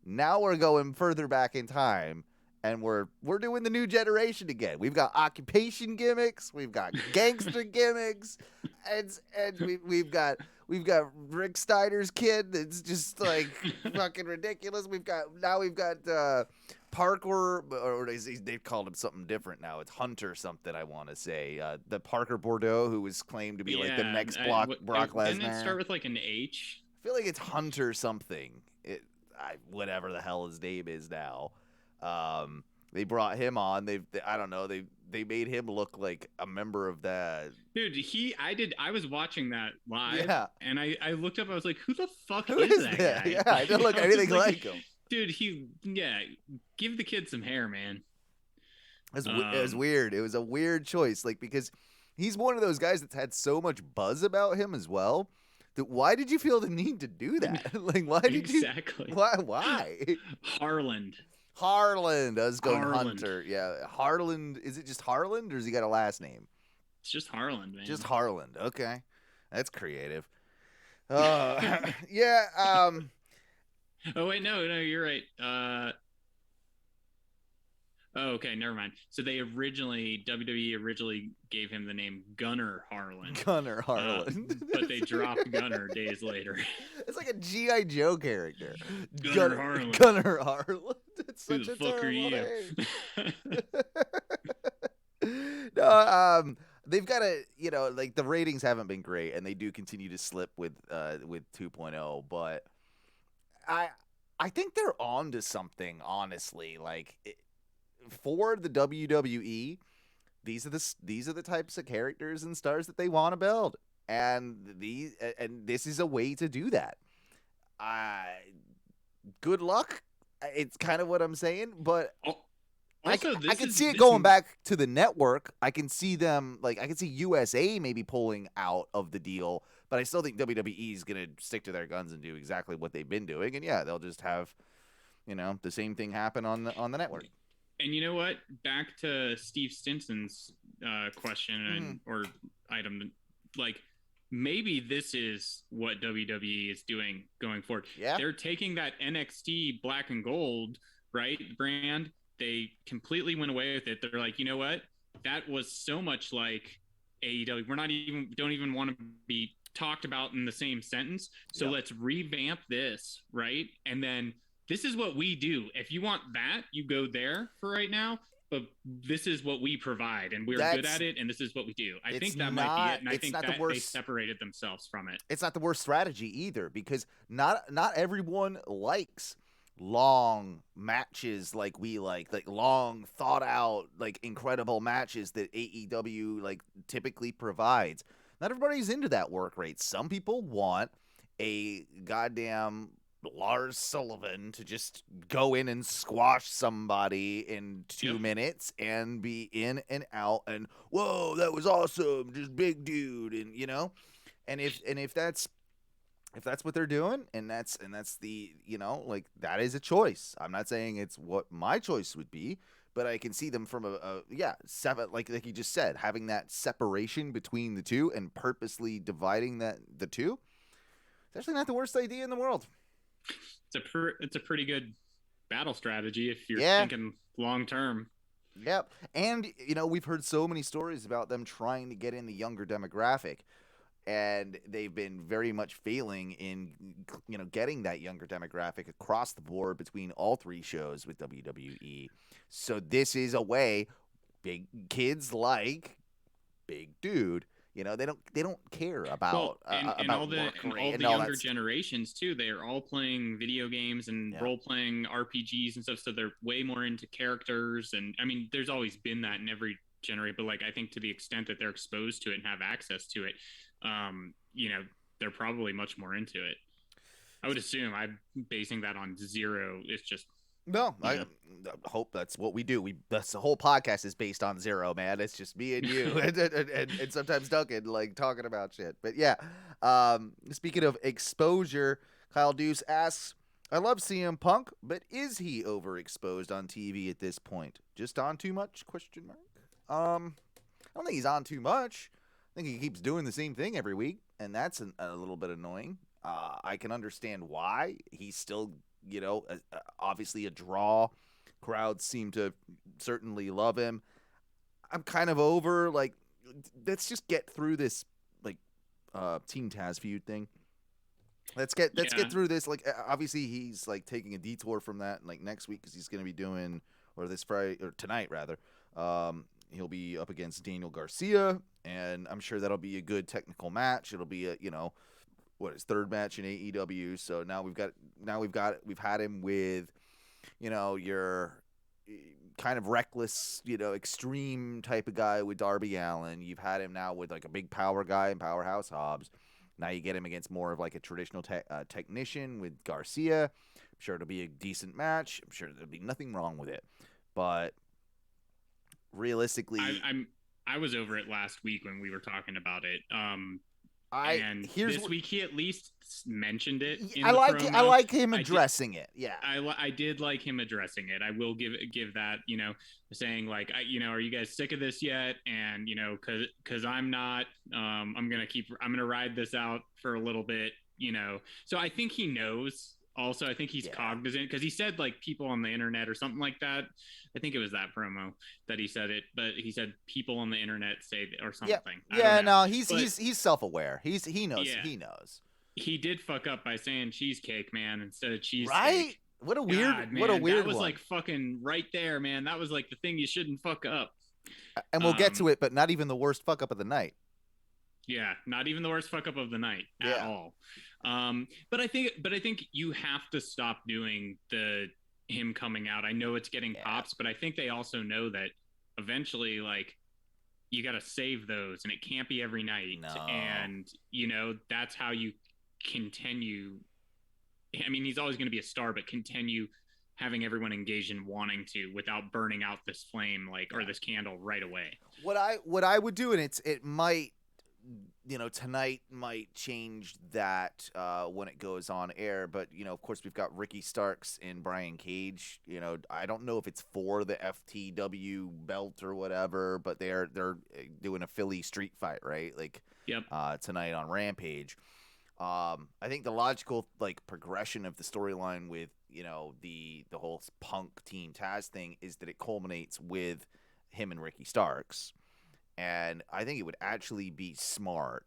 Now we're going further back in time. And we're doing the new generation again. We've got occupation gimmicks, we've got gangster gimmicks, and we've got Rick Steiner's kid that's just like fucking ridiculous. We've got Parker, or they've called him something different now. It's Hunter something, I want to say. The Parker Boudreaux, who was claimed to be like the next Brock Lesnar. Didn't it start with like an H? I feel like it's Hunter something. Whatever the hell his name is now. They brought him on. They made him look like a member of that. Dude, I was watching that live. Yeah. And I looked up, I was like, who the fuck is that guy? Yeah, I didn't look anything like him. Dude, give the kid some hair, man. It was weird. It was a weird choice, like, because he's one of those guys that's had so much buzz about him as well. Why did you feel the need to do that? Like, why did you? Exactly. Why? Harland. I was going Hunter. Yeah, Harland. Is it just Harland, or has he got a last name? It's just Harland, man. Just Harland. Okay, that's creative. Yeah. Oh wait, no, you're right. Oh, okay, never mind. So WWE originally gave him the name Gunner Harland. Gunner Harland. But they dropped Gunner days later. It's like a G.I. Joe character. Gunner Harland. Gunner Harland. It's Who such the a fuck are you? terrible name. No, they've got to, like, the ratings haven't been great, and they do continue to slip with 2.0, but I think they're on to something, honestly. Like, for the WWE, these are the types of characters and stars that they want to build, and this is a way to do that. Good luck. It's kind of what I'm saying, but I can see it going back to the network. I can see them, like, I can see USA maybe pulling out of the deal, but I still think WWE is gonna stick to their guns and do exactly what they've been doing, and yeah, they'll just have, the same thing happen on the network. And you know what? Back to Steve Stinson's question or item, like, maybe this is what WWE is doing going forward. Yeah. They're taking that NXT black and gold, right, brand. They completely went away with it. They're like, you know what? That was so much like AEW. Don't even want to be talked about in the same sentence. So let's revamp this, right? And then this is what we do. If you want that, you go there for right now. But this is what we provide, and we're good at it, and this is what we do. I think that might be it, and I think that they separated themselves from it. It's not the worst strategy either, because not everyone likes long matches like we like long, thought-out, like, incredible matches that AEW, like, typically provides. Not everybody's into that work rate. Some people want a goddamn Lars Sullivan to just go in and squash somebody in 2 minutes and be in and out and, whoa, that was awesome, just big dude, and and if if that's what they're doing, and that's the, like, that is a choice. I'm not saying it's what my choice would be, but I can see them from seven, like you just said, having that separation between the two and purposely dividing the two. It's actually not the worst idea in the world. It's a pretty good battle strategy if you're Yeah. thinking long term. Yep. And we've heard so many stories about them trying to get in the younger demographic, and they've been very much failing in getting that younger demographic across the board between all three shows with WWE. So this is a way big kids like Big Dude. They don't care about and all the younger generations too. They are all playing video games and role playing RPGs and stuff. So they're way more into characters. And I mean, there's always been that in every generation. But like, I think to the extent that they're exposed to it and have access to it, they're probably much more into it. I would assume. I'm basing that on zero. It's just. No, I hope that's what we do. That's the whole podcast is based on zero, man. It's just me and you, and sometimes Duncan, like, talking about shit. But yeah, speaking of exposure, Kyle Deuce asks, "I love CM Punk, but is he overexposed on TV at this point? Just on too much? Question mark. I don't think he's on too much. I think he keeps doing the same thing every week, and that's a little bit annoying. I can understand why he's still." Obviously a draw. Crowds seem to certainly love him. I'm kind of over, like, let's just get through this, like, Team Taz feud thing. Let's get through this. Like, obviously he's, like, taking a detour from that, like, next week, because he's going to be doing, or this Friday, or tonight, rather. He'll be up against Daniel Garcia, and I'm sure that'll be a good technical match. It'll be a, his third match in AEW. So now we've had him with, your kind of reckless, extreme type of guy with Darby Allin. You've had him now with like a big power guy and Powerhouse Hobbs. Now you get him against more of like a traditional technician with Garcia. I'm sure it'll be a decent match. I'm sure there'll be nothing wrong with it. But realistically, I was over it last week when we were talking about it. This week he at least mentioned it. I like him addressing it. Yeah, I did like him addressing it. I will give that. Saying like, are you guys sick of this yet? And because I'm not. I'm gonna ride this out for a little bit. So I think he knows. Also, I think he's cognizant because he said like people on the internet or something like that. I think it was that promo that he said it, but he said people on the internet say or something. No, he's self-aware. He knows. Yeah. He knows. He did fuck up by saying cheesecake, man, instead of cheesesteak. Right? What a weird that was one. Like fucking right there, man. That was like the thing you shouldn't fuck up. And we'll get to it, but not even the worst fuck up of the night. Yeah, not even the worst fuck up of the night at all. But I think you have to stop doing him coming out. I know it's getting pops, but I think they also know that eventually, like, you got to save those, and it can't be every night. No. And that's how you continue. I mean, he's always going to be a star, but continue having everyone engaged in wanting to without burning out this flame, or this candle right away. What I would do, and it might. Tonight might change that when it goes on air, but of course we've got Ricky Starks and Brian Cage. I don't know if it's for the FTW belt or whatever, but they're doing a Philly street fight, right? Tonight on Rampage. I think the logical progression of the storyline with the whole Punk Team Taz thing is that it culminates with him and Ricky Starks. And I think it would actually be smart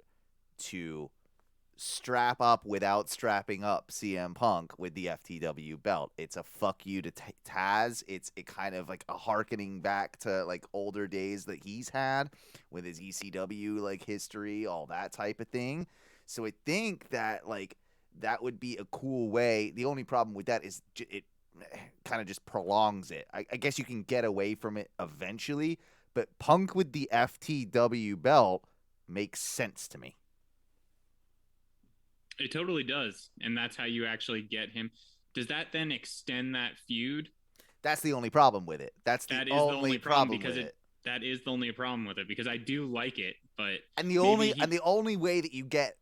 to strap up without strapping up CM Punk with the FTW belt. It's a fuck you to Taz. It's kind of like a hearkening back to older days that he's had with his ECW history, all that type of thing. So I think that that would be a cool way. The only problem with that is it kind of just prolongs it. I guess you can get away from it eventually. But Punk with the FTW belt makes sense to me. It totally does. And that's how you actually get him. Does that then extend that feud? That's the only problem with it. That is the only problem because that is the only problem with it, because I do like it, but the only way that you get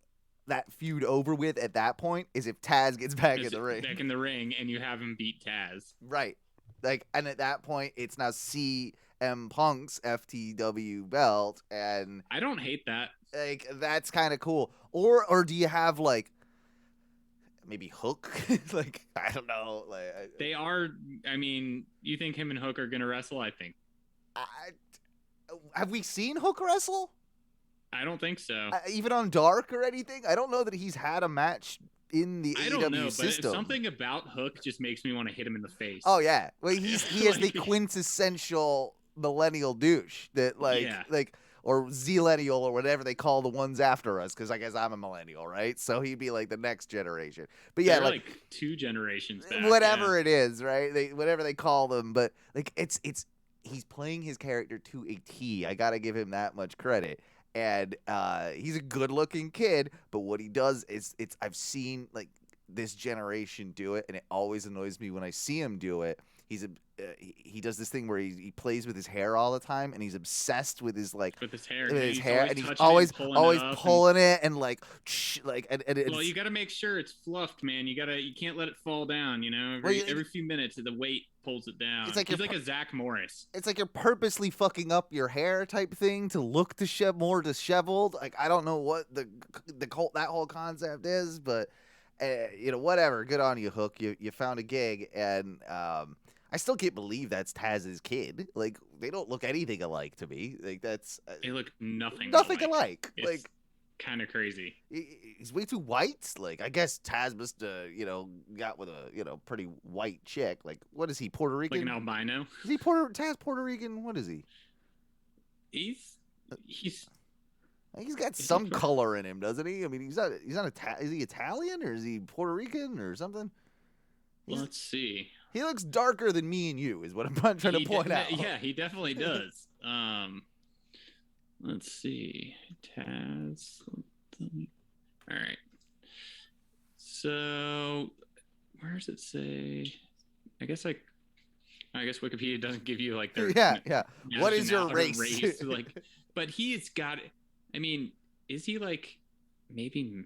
that feud over with at that point is if Taz gets back in the ring. Back in the ring, and you have him beat Taz. Right. Like, and at that point, it's now CM Punk's FTW belt, and I don't hate that. like that's kind of cool. Or do you have like maybe Hook? Like, I don't know. Like They are. I mean, you think him and Hook are gonna wrestle? I think. Have we seen Hook wrestle? I don't think so. Even on Dark or anything? I don't know that he's had a match in the I don't know, AEW system. but something about Hook just makes me want to hit him in the face. Oh yeah, well he is the quintessential millennial douche that like or zillennial or whatever they call the ones after us, because I guess I'm a millennial, right? So he'd be like the next generation. But yeah, like 2 generations back. Whatever it is, right? Whatever they call them, but like it's he's playing his character to a T. I gotta give him that much credit. And he's a good-looking kid, but what he does is I've seen like this generation do it, and it always annoys me when I see him do it. He does this thing where he plays with his hair all the time, and he's obsessed with his hair, and he's always pulling it and like and well, you got to make sure it's fluffed, man. You can't let it fall down. You know, every few minutes the weight pulls it down. It's like he's like a Zach Morris. It's like you're purposely fucking up your hair type thing to look more disheveled. Like, I don't know what that whole concept is, but whatever. Good on you, Hook. You found a gig, and I still can't believe that's Taz's kid. Like, they don't look anything alike to me. Like, that's they look nothing alike. It's like kind of crazy. He's way too white. Like, I guess Taz must got with a pretty white chick. Like, what is he, Puerto Rican? Like an albino? Is he Taz Puerto Rican? What is he? He's got some color in him, doesn't he? I mean, he's not is he Italian or is he Puerto Rican or something? Let's see. He looks darker than me and you, is what I'm trying to point out. Yeah, he definitely does. Let's see. Taz. All right. So, where does it say? I guess Wikipedia doesn't give you like their yeah. What is your race? Like, but he's got. I mean, is he like maybe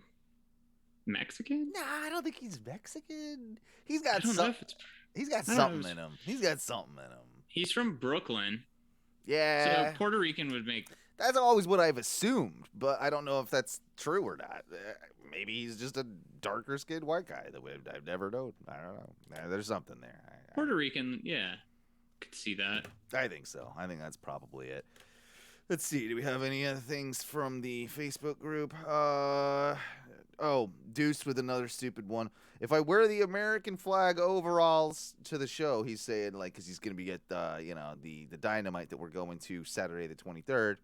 Mexican? Nah, I don't think he's Mexican. He's got something. He's got something in him. He's from Brooklyn. Yeah. So Puerto Rican would make. That's always what I've assumed, but I don't know if that's true or not. Maybe he's just a darker skinned white guy that I've never known. I don't know. There's something there. Puerto Rican, yeah. Could see that. I think so. I think that's probably it. Let's see. Do we have any other things from the Facebook group? Deuce with another stupid one. If I wear the American flag overalls to the show, he's saying, like, because he's going to be at the Dynamite that we're going to Saturday the 23rd.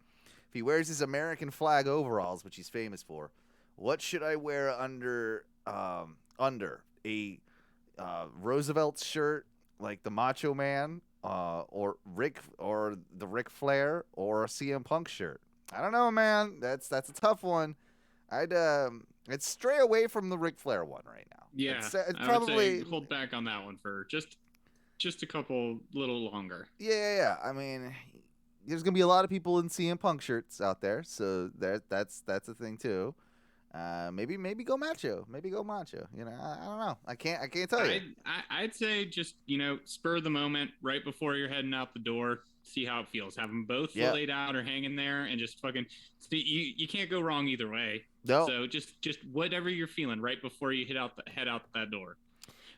If he wears his American flag overalls, which he's famous for, what should I wear under a Roosevelt shirt like the Macho Man, or the Ric Flair, or a CM Punk shirt? I don't know, man. That's a tough one. I'd stray away from the Ric Flair one right now. Yeah, it's probably I would say hold back on that one for just a couple little longer. Yeah. I mean, there's gonna be a lot of people in CM Punk shirts out there, so that's a thing too. Maybe go macho. I don't know. I can't tell you. I'd say just spur of the moment right before you're heading out the door. See how it feels. Have them both laid out or hanging there, and just fucking. You can't go wrong either way. No. So just whatever you're feeling right before you head out that door.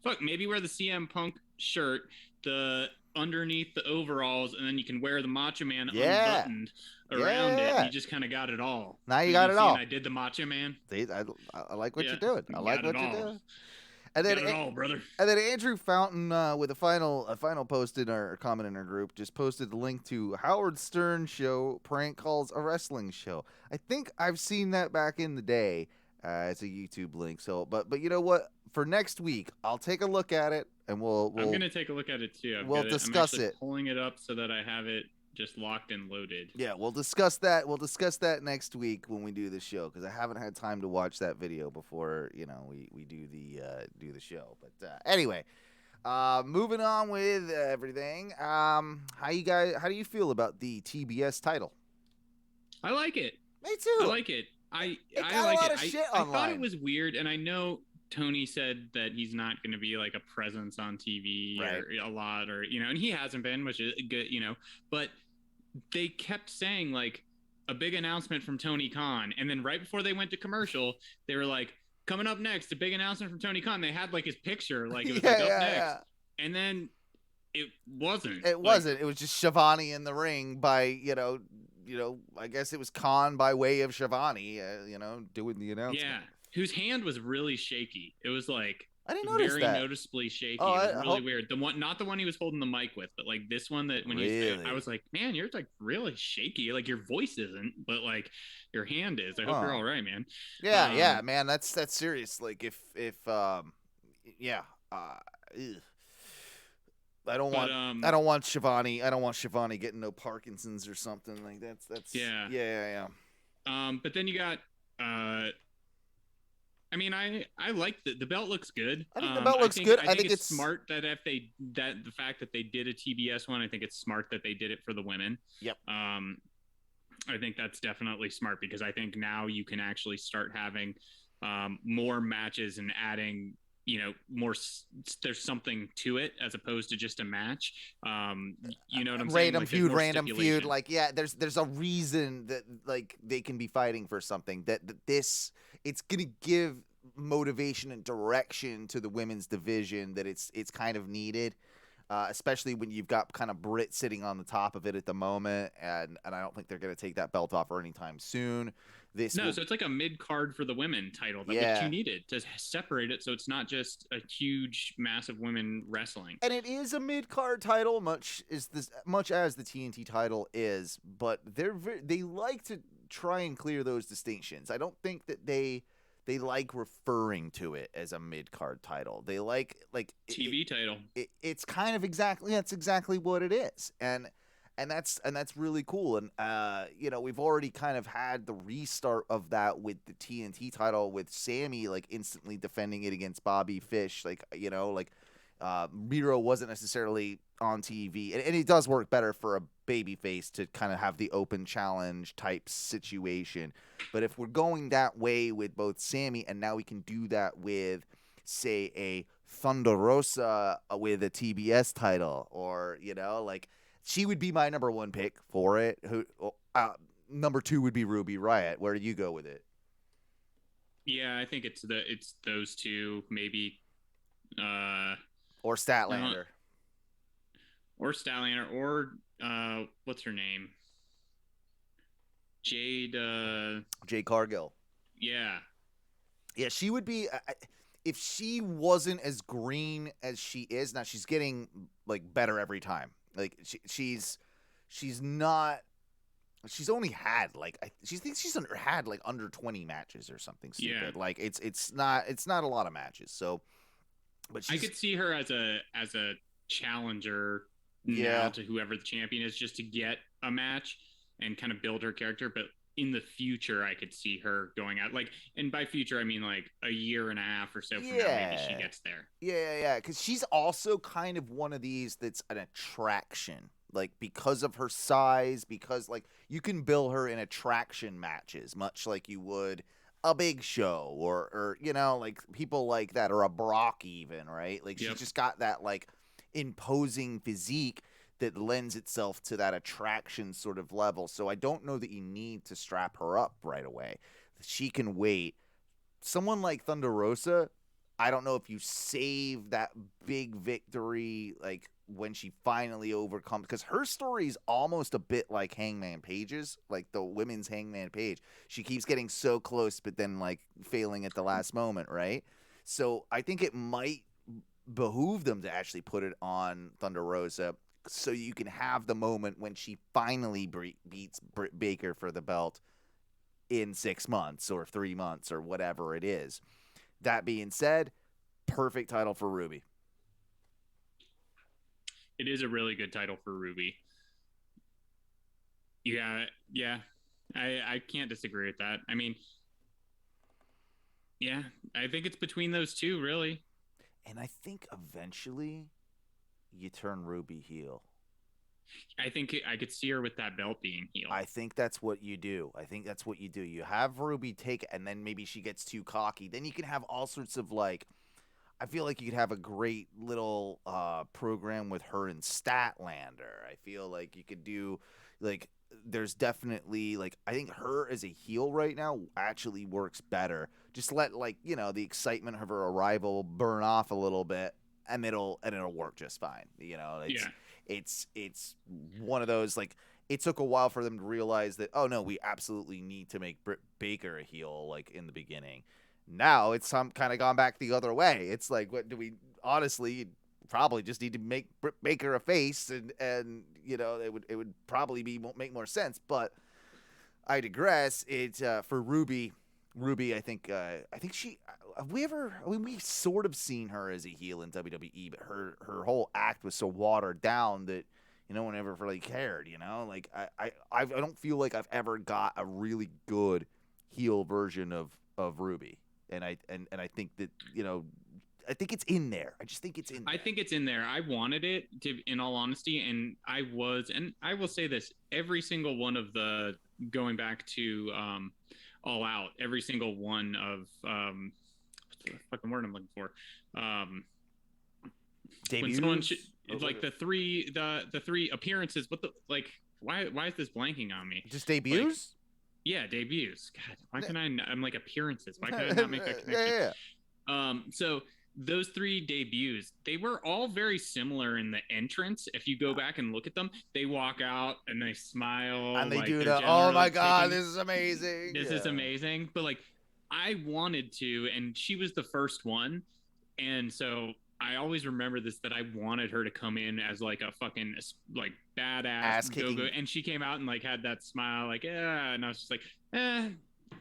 Fuck, maybe wear the CM Punk shirt, the underneath the overalls, and then you can wear the Macho Man unbuttoned around it. You just kind of got it all. Now you got it all. I did the Macho Man. I like what you're doing. I like what you're doing. And then, got it all, brother. And then Andrew Fountain, with a final post in our comment in our group, just posted the link to Howard Stern show prank calls a wrestling show. I think I've seen that back in the day. It's a YouTube link. So, but you know what? For next week, I'll take a look at it, and we'll I'm gonna take a look at it too. We'll discuss it. Pulling it up so that I have it just locked and loaded. Yeah, we'll discuss that. We'll discuss that next week when we do the show, because I haven't had time to watch that video before we do the show. But anyway, moving on with everything. How do you feel about the TBS title? I like it. Me too. I like it. I got like a lot it. of shit I online. thought it was weird, and I know Tony said that he's not going to be like a presence on TV Right. or a lot, or and he hasn't been, which is good, But they kept saying like a big announcement from Tony Khan, and then right before they went to commercial, they were like, coming up next, a big announcement from Tony Khan. They had like his picture, like it was like up next, and then it wasn't. It wasn't. It was just Shivani in the ring by I guess it was Khan by way of Shivani, doing the announcement. Yeah, whose hand was really shaky. It was like I didn't notice very that. noticeably shaky. Oh, it was really weird. The one, not the one he was holding the mic with, but like this one that when really? I was like, man, you're like really shaky. Like your voice isn't, but like your hand is. I hope you're all right, man. Yeah, man. That's serious. Like if yeah. I don't want Shivani. I don't want Shivani getting no Parkinson's or something like that's yeah. But then you got I mean, I like the belt looks good. I think the belt looks good. I think it's smart that the fact that they did a TBS one, I think it's smart that they did it for the women. Yep. I think that's definitely smart because I think now you can actually start having more matches and adding more. There's something to it as opposed to just a match. You know what I'm saying? Random feud. Like, yeah, there's a reason that like they can be fighting for something that it's gonna give motivation and direction to the women's division that it's kind of needed. Especially when you've got kind of Britt sitting on the top of it at the moment, and I don't think they're going to take that belt off her anytime soon. So it's like a mid-card for the women title that you needed to separate it so it's not just a huge, massive women wrestling. And it is a mid-card title, much as the TNT title is, but they like to try and clear those distinctions. I don't think that they like referring to it as a mid-card title. They like TV title. It's kind of that's exactly what it is. And that's really cool. And we've already kind of had the restart of that with the TNT title with Sammy like instantly defending it against Bobby Fish. Miro wasn't necessarily on TV, and it does work better for a babyface to kind of have the open challenge type situation. But if we're going that way with both Sammy, and now we can do that with, say, a Thunder Rosa with a TBS title, or she would be my number one pick for it. Number two would be Ruby Riott. Where do you go with it? Yeah, I think it's those two, maybe. Or Statlander. Or Statlander, or what's her name? Jade Cargill. Yeah. Yeah, she would be if she wasn't as green as she is. Now she's getting like better every time. Like she's not. She's only had had like under 20 matches or something stupid. Yeah. Like it's not a lot of matches. So, but I could see her as a challenger now to whoever the champion is, just to get a match and kind of build her character. But in the future, I could see her going out, like, and by future I mean like a year and a half or so from now, maybe she gets there. Yeah, because she's also kind of one of these that's an attraction, like because of her size, because like you can bill her in attraction matches, much like you would a Big Show or like people like that, or a Brock even, right? Like she's just got that like imposing physique that lends itself to that attraction sort of level. So I don't know that you need to strap her up right away. She can wait. Someone like Thunder Rosa, I don't know if you save that big victory like when she finally overcomes, because her story is almost a bit like Hangman Page's, like the women's Hangman Page. She keeps getting so close, but then like failing at the last moment, right? So I think it might behoove them to actually put it on Thunder Rosa, so you can have the moment when she finally beats Britt Baker for the belt in 6 months or 3 months or whatever it is. That being said, perfect title for Ruby. It is a really good title for Ruby. Yeah. I can't disagree with that. I mean, yeah, I think it's between those two, really. And I think eventually you turn Ruby heel. I think I could see her with that belt being heel. I think that's what you do. You have Ruby take, and then maybe she gets too cocky. Then you can have all sorts of like. I feel like you could have a great little program with her and Statlander. I feel like you could do like. There's definitely like I think her as a heel right now actually works better. Just let like the excitement of her arrival burn off a little bit, and it'll work just fine. It's one of those like it took a while for them to realize that we absolutely need to make Britt Baker a heel like in the beginning. Now it's kind of gone back the other way. It's like what do we honestly probably just need to make Britt Baker a face and it would probably make more sense, but I digress. It's for Ruby, I think she we've sort of seen her as a heel in WWE, but her whole act was so watered down that no one ever really cared, like I don't feel like I've ever got a really good heel version of Ruby, and I think that I think it's in there. I just think it's in there. I think it's in there. I wanted it to, in all honesty, and I will say this, every single one of the, going back to All Out, every single one of, what's the fucking word I'm looking for? Debuts? When someone like the three appearances, why is this blanking on me? Just debuts? Like, yeah, debuts. God, why can I'm like appearances. Why can I not make that connection? Yeah. So those 3 debuts, they were all very similar in the entrance. If you go back and look at them, they walk out and they smile and they like do the oh my god, this is amazing. This is amazing. But like I wanted to, and she was the first one, and so I always remember this, that I wanted her to come in as like a fucking like badass go-go, and she came out and like had that smile like and I was just like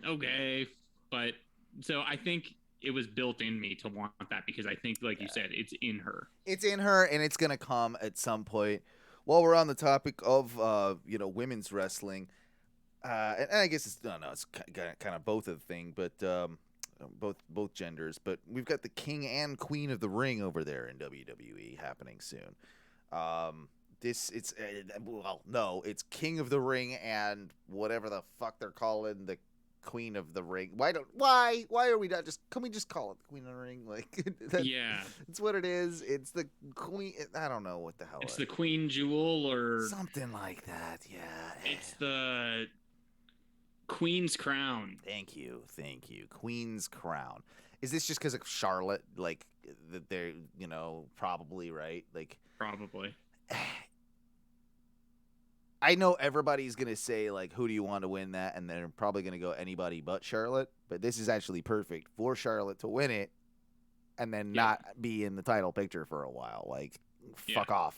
okay. But so I think it was built in me to want that, because I think, like you said, it's in her. It's in her, and it's gonna come at some point. While we're on the topic of women's wrestling, and I guess it's it's kind of both of the thing, but both genders. But we've got the King and Queen of the Ring over there in WWE happening soon. It's King of the Ring and whatever the fuck they're calling the Queen of the Ring. Why are we not just, can we just call it the Queen of the Ring? Like yeah, it's what it is. It's the Queen. I don't know what the hell it's the Queen Jewel or something like that. Yeah, it's the Queen's Crown. Thank you. Queen's Crown. Is this just because of Charlotte? Like that they're probably right. Like probably. I know everybody's going to say, like, who do you want to win that? And they're probably going to go anybody but Charlotte. But this is actually perfect for Charlotte to win it and then not be in the title picture for a while. Like, fuck off,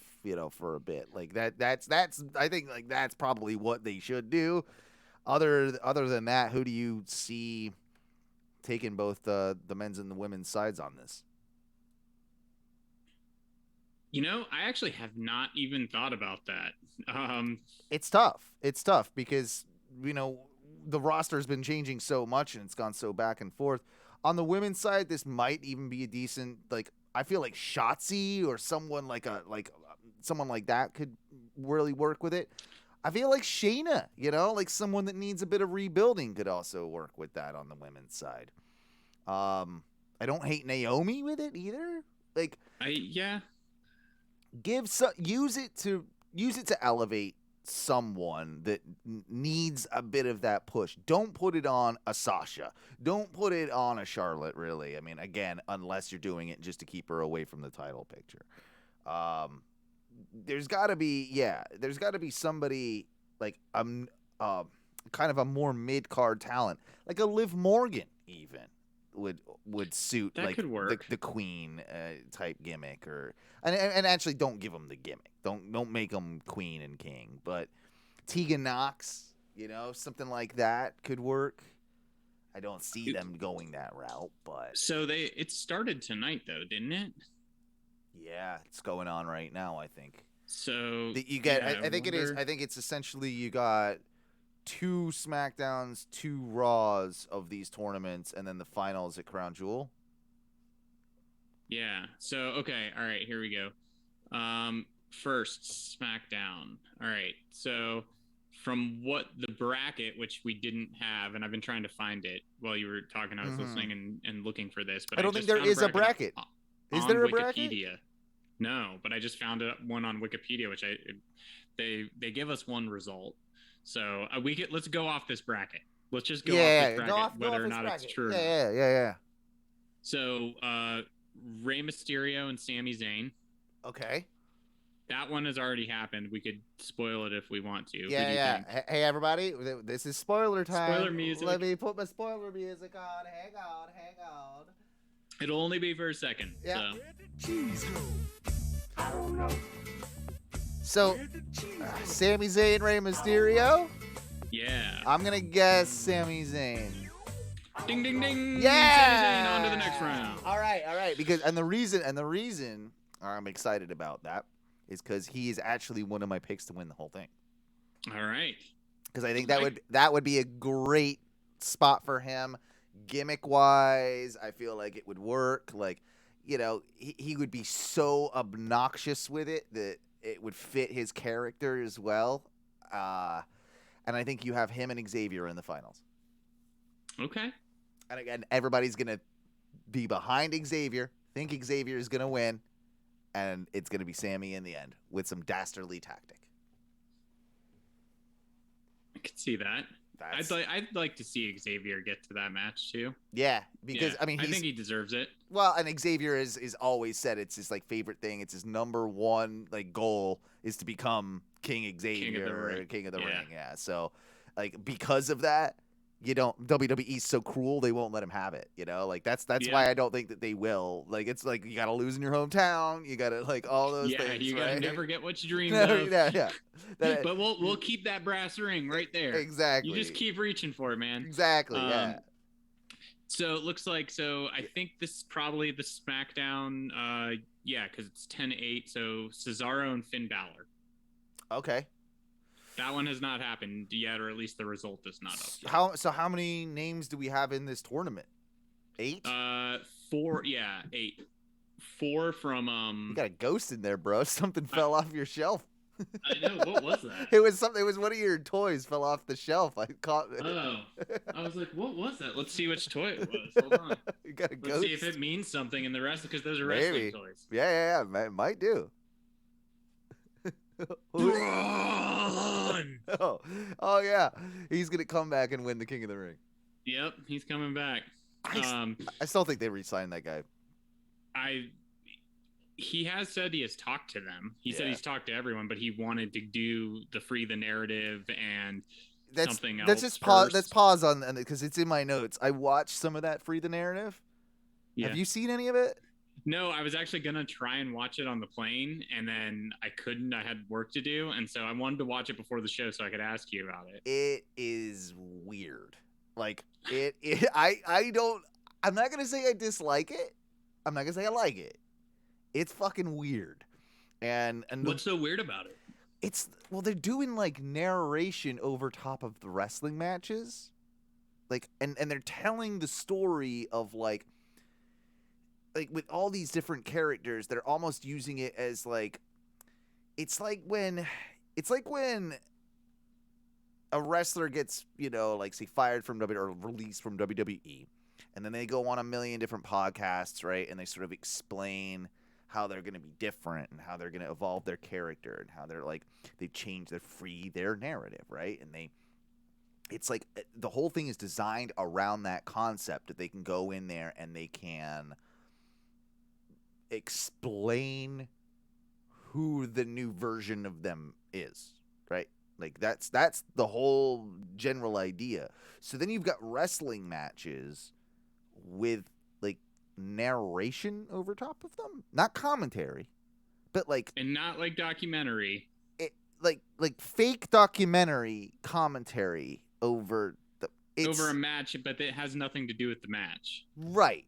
for a bit. Like, that's I think, like, that's probably what they should do. Other than that, who do you see taking both the men's and the women's sides on this? I actually have not even thought about that. It's tough because, the roster has been changing so much and it's gone so back and forth. On the women's side, this might even be a decent, like, I feel like Shotzi or someone someone like that could really work with it. I feel like Shayna, like someone that needs a bit of rebuilding could also work with that on the women's side. I don't hate Naomi with it either. Like, use it to elevate someone that needs a bit of that push. Don't put it on a Sasha. Don't put it on a Charlotte, really. I mean, again, unless you're doing it just to keep her away from the title picture. There's got to be somebody like kind of a more mid-card talent, like a Liv Morgan even would suit that like could work. The Queen type gimmick, or and actually don't give them the gimmick. Don't make them Queen and King, but Tegan Knox, something like that could work. I don't see them going that route, but so it started tonight though, didn't it? Yeah, it's going on right now, I think. So you get I think it is. I think it's essentially you got 2 SmackDowns, 2 Raws of these tournaments, and then the finals at Crown Jewel. Yeah. So, okay. All right. Here we go. first SmackDown. All right. So from what the bracket, which we didn't have, and I've been trying to find it while you were talking, I was listening and looking for this, but I don't think there found is a bracket. Is there a bracket? Wikipedia. No, but I just found one on Wikipedia, which they give us one result. So let's go off this bracket. Let's just go off this bracket, whether or not it's true. Yeah. So Rey Mysterio and Sami Zayn. Okay. That one has already happened. We could spoil it if we want to. Yeah. Hey, everybody. This is spoiler time. Spoiler music. Let me put my spoiler music on. Hang on. It'll only be for a second. Yeah. So. I don't know. So, Sami Zayn, Rey Mysterio? Yeah. I'm going to guess Sami Zayn. Ding, ding, ding. Yeah. Sami Zayn on to the next round. All right. Because the reason I'm excited about that is because he is actually one of my picks to win the whole thing. All right. Because I think that would be a great spot for him, gimmick wise. I feel like it would work. Like, you know, he would be so obnoxious with it that it would fit his character as well. And I think you have him and Xavier in the finals. Okay. And again, everybody's going to be behind Xavier, think Xavier is going to win, and it's going to be Sami in the end with some dastardly tactic. I could see that. I'd like to see Xavier get to that match too. Yeah, because I think he deserves it. Well, and Xavier is always said it's his like favorite thing. It's his number one like goal is to become King Xavier, King of the Ring. Yeah, so like because of that, WWE's so cruel they won't let him have it. You know, like that's why I don't think that they will. Like it's like you gotta lose in your hometown. You gotta like all those things. Yeah, you gotta never get what you dreamed of. Yeah. But we'll keep that brass ring right there. Exactly. You just keep reaching for it, man. Exactly. Yeah. So it looks like I think this is probably the SmackDown. Because it's 10-8. So Cesaro and Finn Balor. Okay. That one has not happened yet, or at least the result is not up yet. How many names do we have in this tournament? 8? 4. Yeah, 8. 4 from. You got a ghost in there, bro. Something fell off your shelf. I know. What was that? It was one of your toys fell off the shelf. I caught it. Oh, I was like, what was that? Let's see which toy it was. Hold on. You got a ghost. Let's see if it means something in the rest, because those are wrestling toys. Yeah. It might do. Braun! Oh yeah, he's gonna come back and win the King of the Ring. Yep, he's coming back. I still think they re-signed that guy. He has said he has talked to them. He said he's talked to everyone, but he wanted to do the Free the Narrative and something else. Let's pause on because it's in my notes. I watched some of that Free the Narrative. Yeah. Have you seen any of it? No, I was actually going to try and watch it on the plane, and then I couldn't. I had work to do, and so I wanted to watch it before the show so I could ask you about it. It is weird. Like, I'm not going to say I dislike it. I'm not going to say I like it. It's fucking weird. And what's so weird about it? They're doing, like, narration over top of the wrestling matches. Like, and they're telling the story of, like with all these different characters, they're almost using it as like, it's like when a wrestler gets, say fired from WWE or released from WWE, and then they go on a million different podcasts, right? And they sort of explain how they're going to be different and how they're going to evolve their character and how they change their narrative, right? And it's like the whole thing is designed around that concept that they can go in there and they can explain who the new version of them is, right? Like that's the whole general idea. So then you've got wrestling matches with like narration over top of them, not commentary, but and not like documentary. Like fake documentary commentary over a match, but it has nothing to do with the match. Right.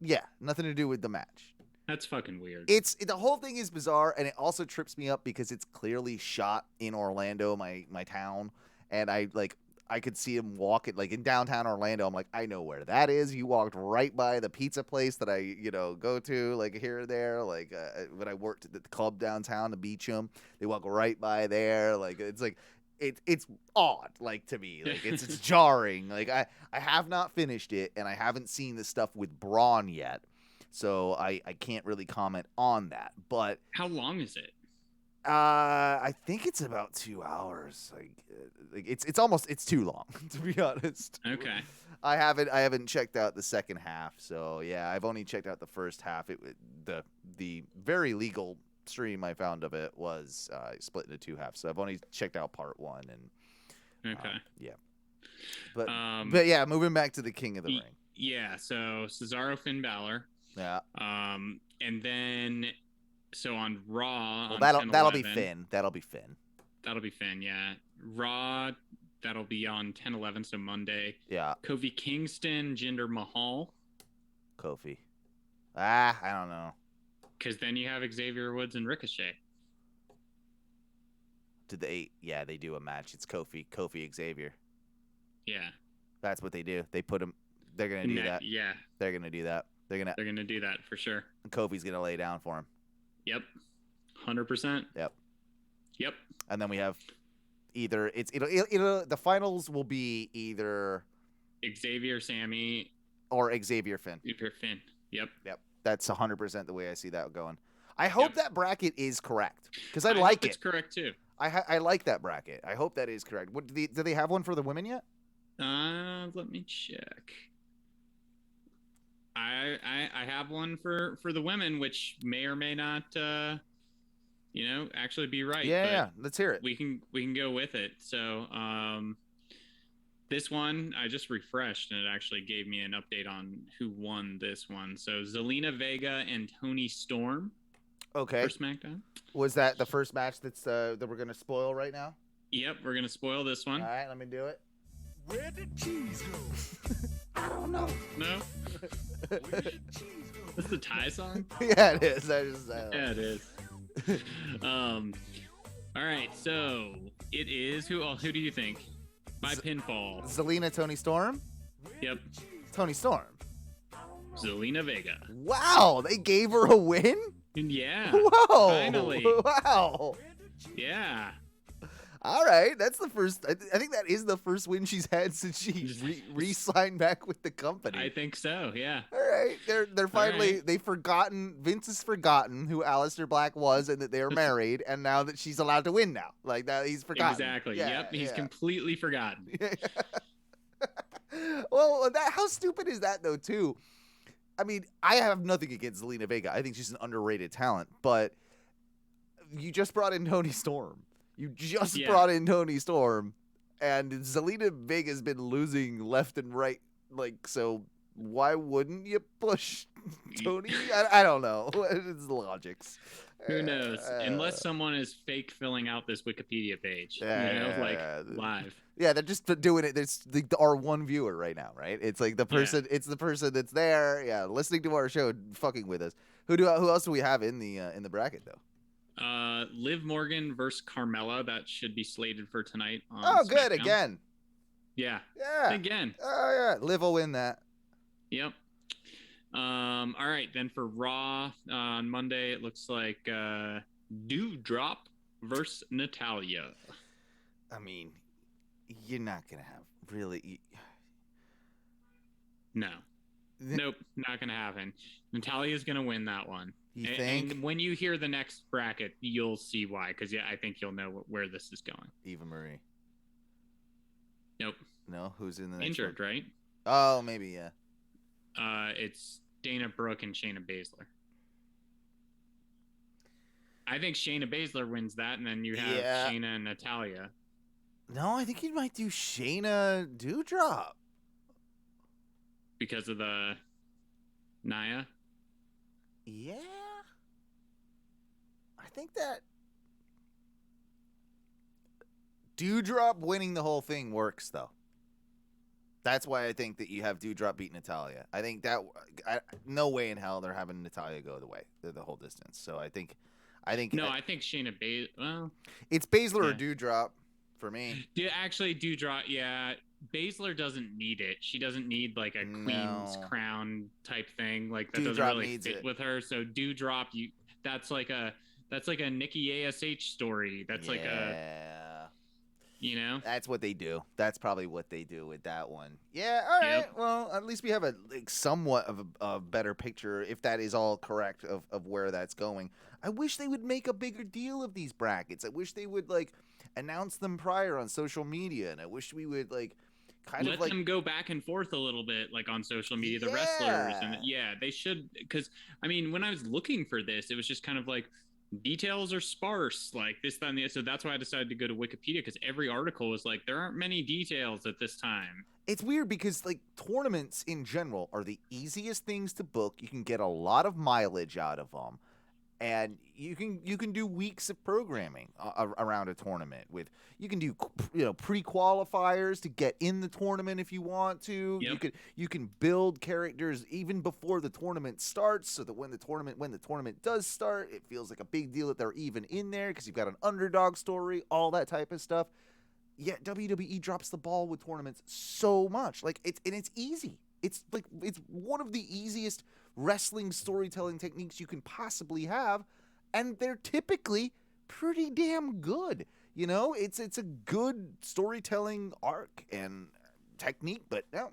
Yeah, nothing to do with the match. That's fucking weird. The whole thing is bizarre, and it also trips me up because it's clearly shot in Orlando, my town, and I I could see him walking like in downtown Orlando. I'm like, I know where that is. He walked right by the pizza place that I, go to like here or there. Like when I worked at the club downtown, the Beachum, they walk right by there. Like it's like it's odd, like to me, like it's jarring. Like I have not finished it, and I haven't seen the stuff with Braun yet, so I can't really comment on that. But How long is it? I think it's about 2 hours. Like it's too long to be honest. Okay. I haven't checked out the second half, so yeah, I've only checked out the first half. The very legal stream I found of it was split into 2 halves, so I've only checked out part 1 and Okay. yeah. But yeah, moving back to the King of the Ring. Yeah, so Cesaro, Finn Balor. Yeah. And then so on Raw. Well, on that'll be 10/11 Finn. That'll be Finn. That'll be Finn. Yeah. Raw. That'll be on 10/11, so Monday. Yeah. Kofi Kingston, Jinder Mahal. Kofi. I don't know. Because then you have Xavier Woods and Ricochet. Yeah, they do a match. It's Kofi Xavier. Yeah. That's what they do. They put him. They're gonna do that. Yeah. They're gonna do that. They're gonna do that for sure. Kofi's gonna lay down for him. Yep. 100%. Yep. Yep. And then we have it'll the finals will be either Xavier, Sammy, or Xavier Finn. Finn. Yep. Yep. That's 100% the way I see that going. I hope that bracket is correct because I hope like it. It's correct too. I like that bracket. I hope that is correct. What do they have one for the women yet? Let me check. I have one for the women, which may or may not, actually be right. Yeah. Let's hear it. We can go with it. So, this one I just refreshed, and it actually gave me an update on who won this one. So Zelina Vega and Toni Storm. Okay. For SmackDown. Was that the first match that we're gonna spoil right now? Yep, we're gonna spoil this one. All right, let me do it. Where did cheese go? I don't know. No. Where did cheese go? That's the Thai song. Yeah, it is. Yeah, it is. All right, so it is who do you think? By pinfall. Zelina, Toni Storm. Yep. Toni Storm. Zelina Vega. Wow, they gave her a win. Yeah. Whoa. Finally. Wow. Yeah. All right, that's the first. I think that is the first win she's had since she re-signed back with the company. I think so. Yeah. All right, they're finally right. they've forgotten. Vince has forgotten who Aleister Black was and that they are married, and now that she's allowed to win now, like that he's forgotten. Exactly. Yeah, Yep. He's yeah. completely forgotten. Well, how stupid is that though? Too. I mean, I have nothing against Zelina Vega. I think she's an underrated talent, but you just brought in Toni Storm. You just brought in Toni Storm, and Zelina Vega's been losing left and right. Like, so why wouldn't you push Toni? I don't know. It's the logics. Who knows? Unless someone is fake filling out this Wikipedia page, live. Yeah, they're just doing it. There's our one viewer right now, right? It's like the person. It's the person that's there. Yeah, listening to our show, fucking with us. Who else do we have in the bracket though? Liv Morgan versus Carmella. That should be slated for tonight. Oh, good. SmackDown. Again. Yeah. Again. Oh, yeah. Liv will win that. Yep. All right. Then for Raw on Monday, it looks like Doudrop versus Natalya. I mean, you're not going to have really... No. Nope. Not going to happen. Natalya's going to win that one. You think? And when you hear the next bracket, you'll see why. Because I think you'll know where this is going. Eva Marie. Nope. No? Who's in the next Injured, one? right? Oh, maybe, yeah. It's Dana Brooke and Shayna Baszler. I think Shayna Baszler wins that, and then you have Shayna and Natalya. No, I think he might do Shayna Doudrop. Because of the Nia? Yeah. I think that Doudrop winning the whole thing works, though. That's why I think that you have Doudrop beat Natalya. I think that no way in hell they're having Natalya go the whole distance. So I think No, I think Shayna Baszler. Well, it's Baszler or Doudrop. for me. Actually, Doudrop, yeah. Baszler doesn't need it. She doesn't need like a queen's crown type thing. Like that doesn't really fit with her. So Doudrop, that's like a Nikki ASH story. That's like a, That's what they do. That's probably what they do with that one. Yeah, all right. Yep. Well, at least we have a somewhat of a better picture, if that is all correct, of where that's going. I wish they would make a bigger deal of these brackets. I wish they would announce them prior on social media, and I wish we would let them go back and forth a little bit, on social media, the wrestlers, and they should, because I mean, when I was looking for this, it was just kind of details are sparse, this, that, and the, so that's why I decided to go to Wikipedia, because every article was there aren't many details at this time. It's weird because tournaments in general are the easiest things to book. You can get a lot of mileage out of them. And you can do weeks of programming around a tournament. You can do pre-qualifiers to get in the tournament if you want to. Yep. You can build characters even before the tournament starts, so that when the tournament does start, it feels like a big deal that they're even in there because you've got an underdog story, all that type of stuff. Yet WWE drops the ball with tournaments so much. It's easy. It's one of the easiest wrestling storytelling techniques you can possibly have, and they're typically pretty damn good. It's a good storytelling arc and technique, but Yep.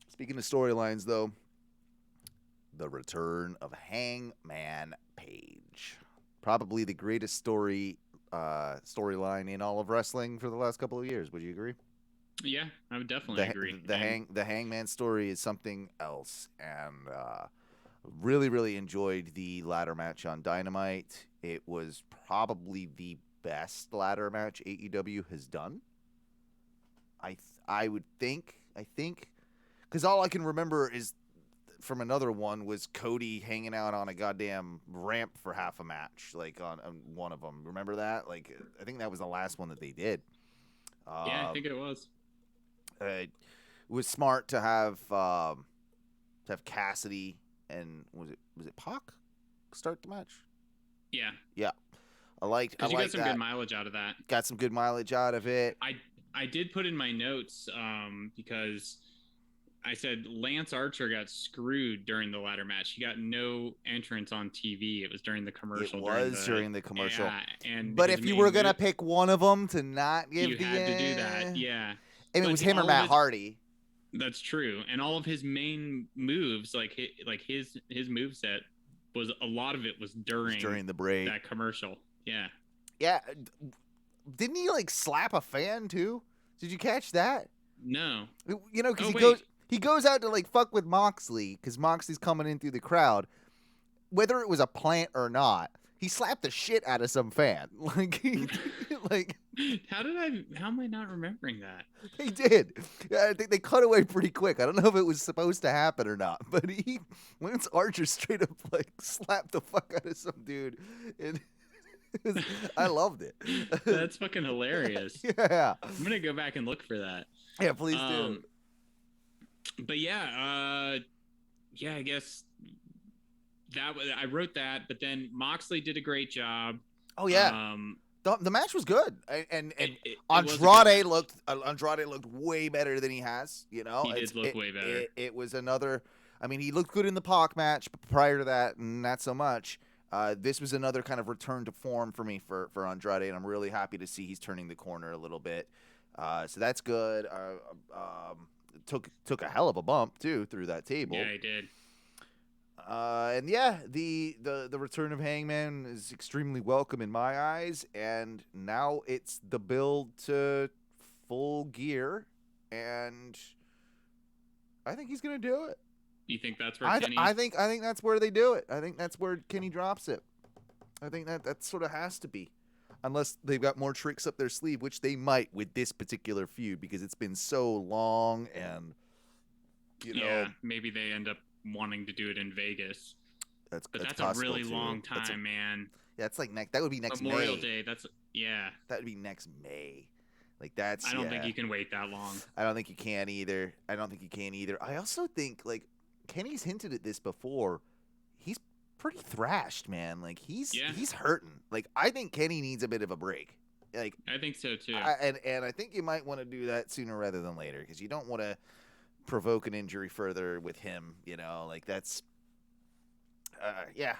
Speaking of storylines, though, the return of Hangman Page, probably the greatest storyline in all of wrestling for the last couple of years. Would you agree? Yeah, I would definitely agree. The Hangman story is something else, and really, really enjoyed the ladder match on Dynamite. It was probably the best ladder match AEW has done. I would think, because all I can remember is from another one was Cody hanging out on a goddamn ramp for half a match, on one of them. Remember that? I think that was the last one that they did. Yeah, I think it was. It was smart to have Cassidy and was it Pac start the match? Yeah. Yeah. I liked you got some good mileage out of that. Got some good mileage out of it. I did put in my notes because I said Lance Archer got screwed during the ladder match. He got no entrance on TV. It was during the commercial. During the commercial. Yeah, but if you were going to pick one of them to not give you had to do that. Yeah. I mean, it was him or Matt Hardy. That's true. And all of his main moves, his moveset, was a lot of it was during the break. That commercial. Yeah. Yeah. Didn't he slap a fan too? Did you catch that? No. Because he goes out to fuck with Moxley because Moxley's coming in through the crowd. Whether it was a plant or not, he slapped the shit out of some fan. How am I not remembering that? He did. I think they cut away pretty quick. I don't know if it was supposed to happen or not, but Lance Archer straight up slapped the fuck out of some dude, and I loved it. That's fucking hilarious. Yeah, I'm gonna go back and look for that. Yeah, please do. But I guess I wrote that, but then Moxley did a great job. Oh yeah. The match was good, and Andrade looked way better than he has. He did look way better. It was another. I mean, he looked good in the Pac match, but prior to that, not so much. This was another kind of return to form for me for Andrade, and I'm really happy to see he's turning the corner a little bit. So that's good. Took a hell of a bump too through that table. Yeah, he did. And yeah, the return of Hangman is extremely welcome in my eyes, and now it's the build to full gear, and I think he's gonna do it. You think that's where Kenny? I think that's where they do it. I think that's where Kenny drops it. I think that sort of has to be, unless they've got more tricks up their sleeve, which they might with this particular feud because it's been so long, and maybe they end up wanting to do it in Vegas. That's a really long time, man. Yeah, it's that would be next Memorial May. Day. That would be next May. I don't think you can wait that long. I don't think you can either. I also think Kenny's hinted at this before. He's pretty thrashed, man. Like he's Yeah. hurting. Like I think Kenny needs a bit of a break. Like I think so too. and I think you might want to do that sooner rather than later because you don't want to provoke an injury further with him. You know, like that's yeah.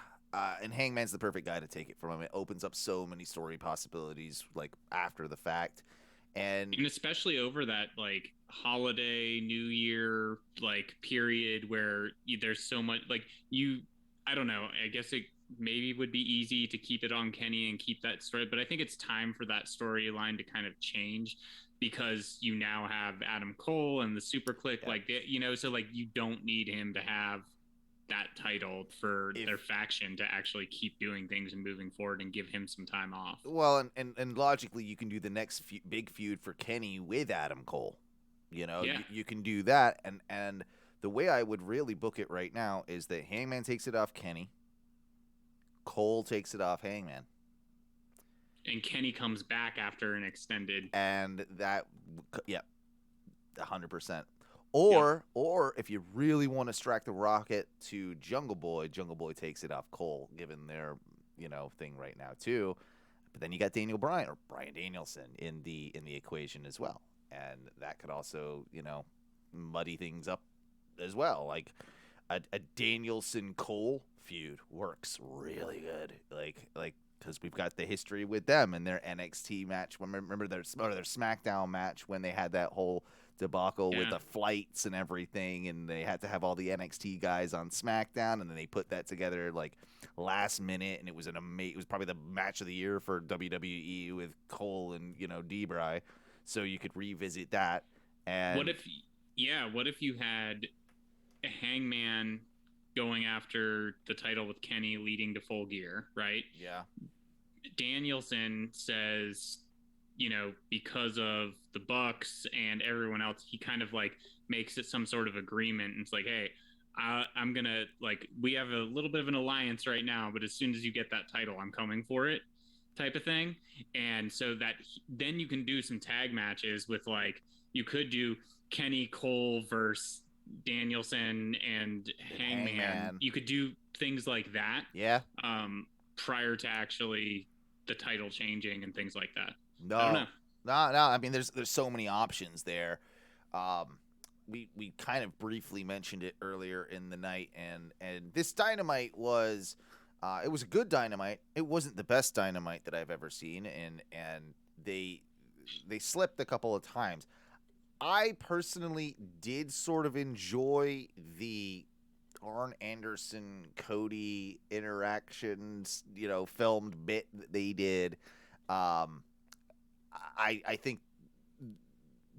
And Hangman's the perfect guy to take it from him. It opens up so many story possibilities, like after the fact, and especially over that like holiday, New Year like period where there's so much like I don't know. I guess it maybe would be easy to keep it on Kenny and keep that story, but I think it's time for that storyline to kind of change because you now have Adam Cole and the Super Click, like so like you don't need him to have that title for their faction to actually keep doing things and moving forward and give him some time off. Well, and logically, you can do the next big feud for Kenny with Adam Cole. You know, you can do that, and the way I would really book it right now is that Hangman takes it off Kenny, Cole takes it off Hangman, and Kenny comes back after an extended, and that 100%. Or if you really want to strike the rocket to Jungle Boy takes it off Cole, given their thing right now too. But then you got Daniel Bryan or Bryan Danielson in the equation as well, and that could also muddy things up as well. Like a Danielson Cole feud works really good, like because we've got the history with them and their NXT match. Remember their SmackDown match when they had that whole debacle with the flights and everything, and they had to have all the NXT guys on SmackDown, and then they put that together like last minute, and it was it was probably the match of the year for WWE with Cole and D-Bry, so you could revisit that. And what if you had a Hangman going after the title with Kenny leading to Full Gear, right? Yeah. Danielson says, because of the Bucks and everyone else, he kind of like makes it some sort of agreement. And it's like, hey, I'm going to we have a little bit of an alliance right now, but as soon as you get that title, I'm coming for it type of thing. And so that then you can do some tag matches with you could do Kenny Cole versus Danielson and Hangman. You could do things like that. Yeah. Prior to actually the title changing and things like that. No, I don't know. No. I mean, there's so many options there. We kind of briefly mentioned it earlier in the night, and this Dynamite was, it was a good Dynamite. It wasn't the best Dynamite that I've ever seen, and they slipped a couple of times. I personally did sort of enjoy the Arn Anderson Cody interactions, filmed bit that they did. I think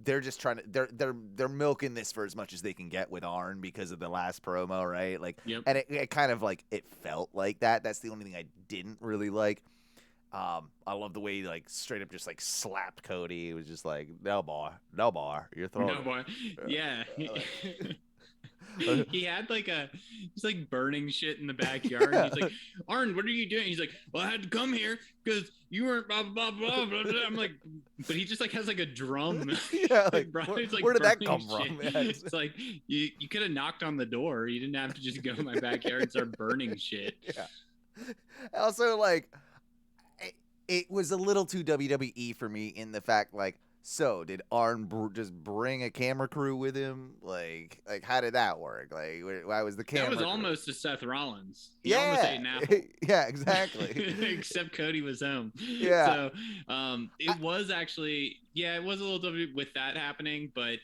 they're just trying to they're milking this for as much as they can get with Arn because of the last promo, right? And it kind of it felt like that. That's the only thing I didn't really like. I love the way he straight up just slapped Cody. It was just no boy, you're throwing. No boy, yeah. He had he's burning shit in the backyard. And he's like, Arn, what are you doing? He's like, well, I had to come here because you weren't blah blah blah blah blah. I'm like, but he just has a drum. Yeah, where did that come from? Yeah, it's you could have knocked on the door. You didn't have to just go in my backyard and start burning shit. Yeah. Also, it was a little too WWE for me in the fact so did Arn just bring a camera crew with him? How did that work? Why was the camera? That was almost a Seth Rollins. He almost ate an apple. Yeah, exactly. Except Cody was home. Yeah. So, it was actually, it was a little WWE with that happening, but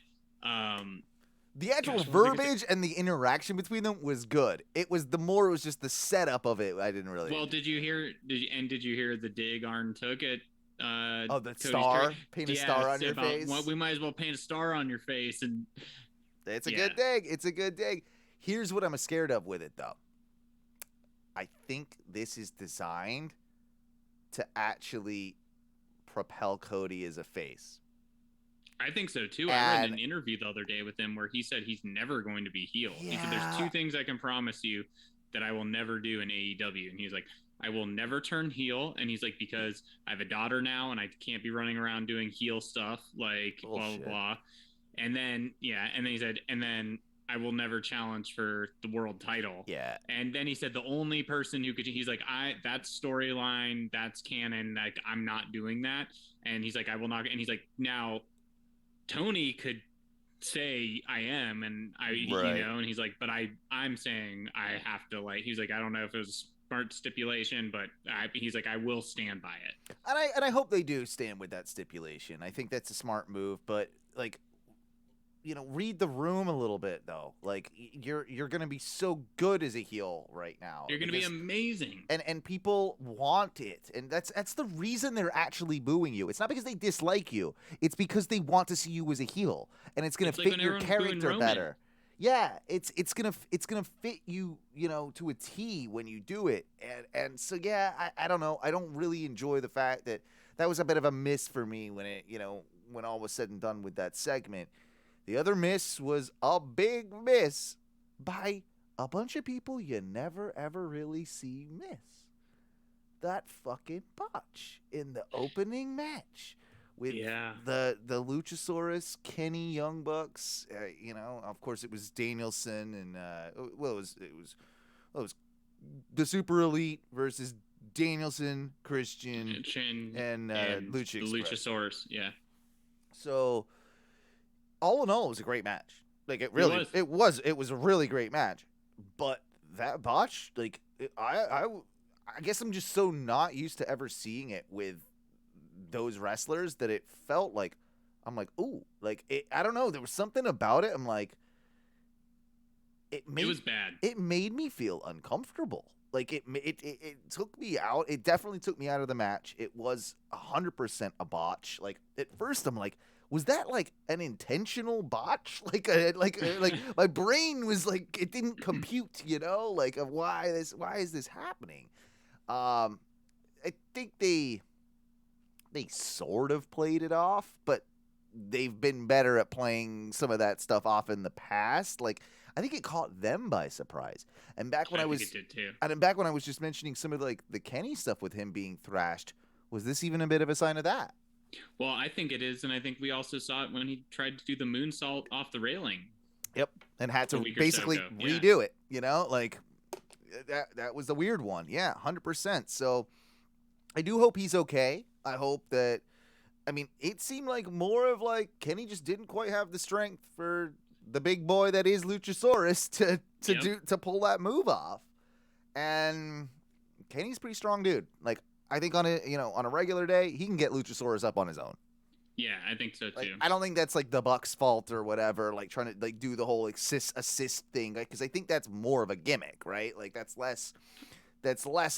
the actual verbiage and the interaction between them was good. It was just the setup of it. I didn't really. Well, did you hear the dig Arn took it? The Cody's star, paint a star on your face. Well, we might as well paint a star on your face, and it's a good dig. It's a good dig. Here's what I'm scared of with it, though. I think this is designed to actually propel Cody as a face. I think so too. I read an interview the other day with him where he said he's never going to be heel. Yeah. He said there's two things I can promise you that I will never do in AEW, and he's like, I will never turn heel, and he's like, because I have a daughter now and I can't be running around doing heel stuff blah blah blah. And then he said, and then I will never challenge for the world title. Yeah. And then he said the only person who could, he's like, that's storyline, that's canon. Like, I'm not doing that. And he's like, I will not. And he's like, now Tony could say I am, and Right. you know, and he's like, but I'm saying I have to, like, he's like, I don't know if it was a smart stipulation, but he's like, I will stand by it. And I hope they do stand with that stipulation. I think that's a smart move, but like, you know, read the room a little bit though. Like you're gonna be so good as a heel right now. You're gonna be amazing, and people want it, and that's the reason they're actually booing you. It's not because they dislike you. It's because they want to see you as a heel, and it's gonna It's like fit when your everyone's booing character Roman. better. Yeah, it's gonna fit you, you know, to a T when you do it, and so yeah, I don't know. I don't really enjoy the fact that was a bit of a miss for me when it, you know, when all was said and done with that segment. The other miss was a big miss by a bunch of people you never ever really see miss. That fucking botch in the opening match with the Luchasaurus, Kenny Young Bucks. You know, of course it was Danielson and it was the Super Elite versus Danielson, Christian, and Lucha the Express. Luchasaurus. Yeah. So, all in all, it was a great match. Like it was a really great match. But that botch, like I guess I'm just so not used to ever seeing it with those wrestlers that it felt like I'm like, ooh, like I don't know, there was something about it. I'm like, it was bad. It made me feel uncomfortable. Like it took me out. It definitely took me out of the match. It was 100% a botch. Like at first, I'm like, was that like an intentional botch? Like my brain was like, it didn't compute, you know, like of why is this happening? I think they sort of played it off, but they've been better at playing some of that stuff off in the past. Like I think it caught them by surprise. And back when I think it did too. And back when I was just mentioning some of like the Kenny stuff with him being thrashed, was this even a bit of a sign of that? Well, I think it is, and I think we also saw it when he tried to do the moonsault off the railing. Yep, and had to basically redo it. You know, like that was the weird one. Yeah, 100%. So I do hope he's okay. I hope that. I mean, it seemed like more of like Kenny just didn't quite have the strength for the big boy that is Luchasaurus to pull that move off. And Kenny's a pretty strong dude. Like I think on a regular day he can get Luchasaurus up on his own. Yeah, I think so too. Like, I don't think that's like the Bucks' fault or whatever. Like trying to like do the whole assist thing, because I think that's more of a gimmick, right? Like that's less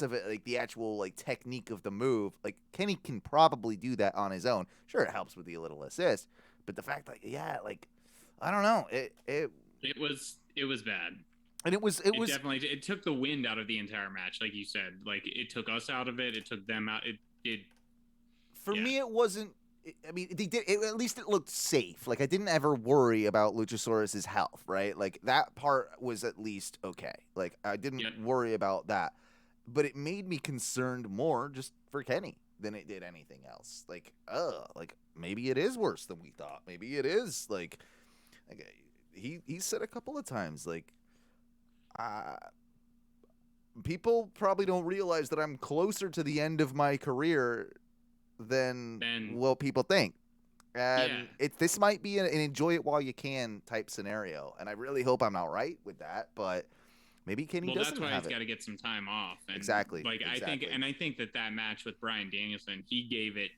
of it, like the actual like technique of the move. Like Kenny can probably do that on his own. Sure, it helps with the little assist, but the fact like like I don't know, it was bad. And it was definitely, it took the wind out of the entire match, like you said. Like it took us out of it. It took them out. It did. For me, it wasn't. I mean, they did. At least it looked safe. Like I didn't ever worry about Luchasaurus's health. Right, like that part was at least okay. Like I didn't worry about that. But it made me concerned more just for Kenny than it did anything else. Like maybe it is worse than we thought. Maybe it is like he said a couple of times like. People probably don't realize that I'm closer to the end of my career than what people think. And this might be an enjoy it while you can type scenario. And I really hope I'm not right with that, but maybe Kenny doesn't have it. Well, that's why he's got to get some time off. And exactly. Like I think that match with Bryan Danielson, he gave it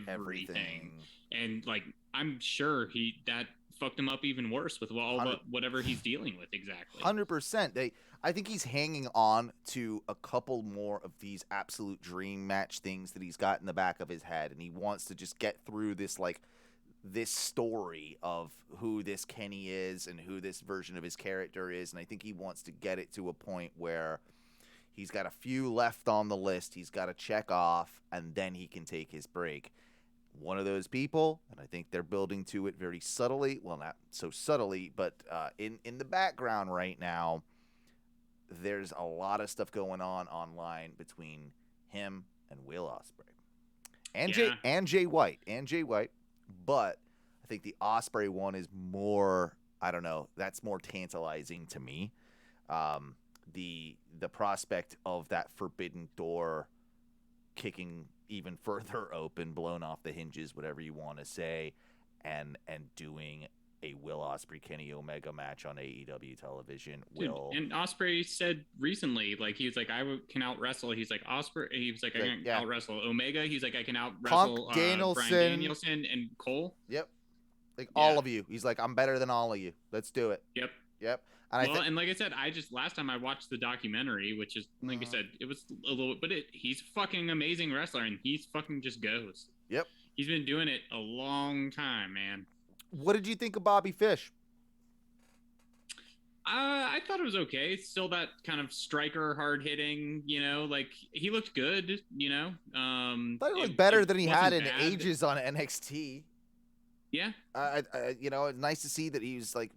everything. And like I'm sure that fucked him up even worse with whatever he's dealing with. Exactly. 100%. I think he's hanging on to a couple more of these absolute dream match things that he's got in the back of his head, and he wants to just get through this story of who this Kenny is and who this version of his character is, and I think he wants to get it to a point where he's got a few left on the list he's got to check off, and then he can take his break. One of those people, and I think they're building to it very subtly. Well, not so subtly, but in the background right now, there's a lot of stuff going on online between him and Will Osprey. And Jay White. But I think the Osprey one is more I don't know. That's more tantalizing to me. The prospect of that forbidden door kicking even further open, blown off the hinges, whatever you want to say, and doing a Will Osprey Kenny Omega match on AEW television. And Osprey said recently, like, he was like, can out wrestle. He's like, Osprey. He was like, I can out wrestle Omega. He's like, I can out wrestle Bryan Danielson and Cole. Yep. Like all of you. He's like, I'm better than all of you. Let's do it. Yep. And and like I said, last time I watched the documentary, which is, like I said, it was a little, but he's a fucking amazing wrestler, and he's fucking just goes. Yep. He's been doing it a long time, man. What did you think of Bobby Fish? I thought it was okay. Still that kind of striker, hard hitting, like he looked good, Thought he looked better than he had in ages on NXT. Yeah. It's nice to see that he was like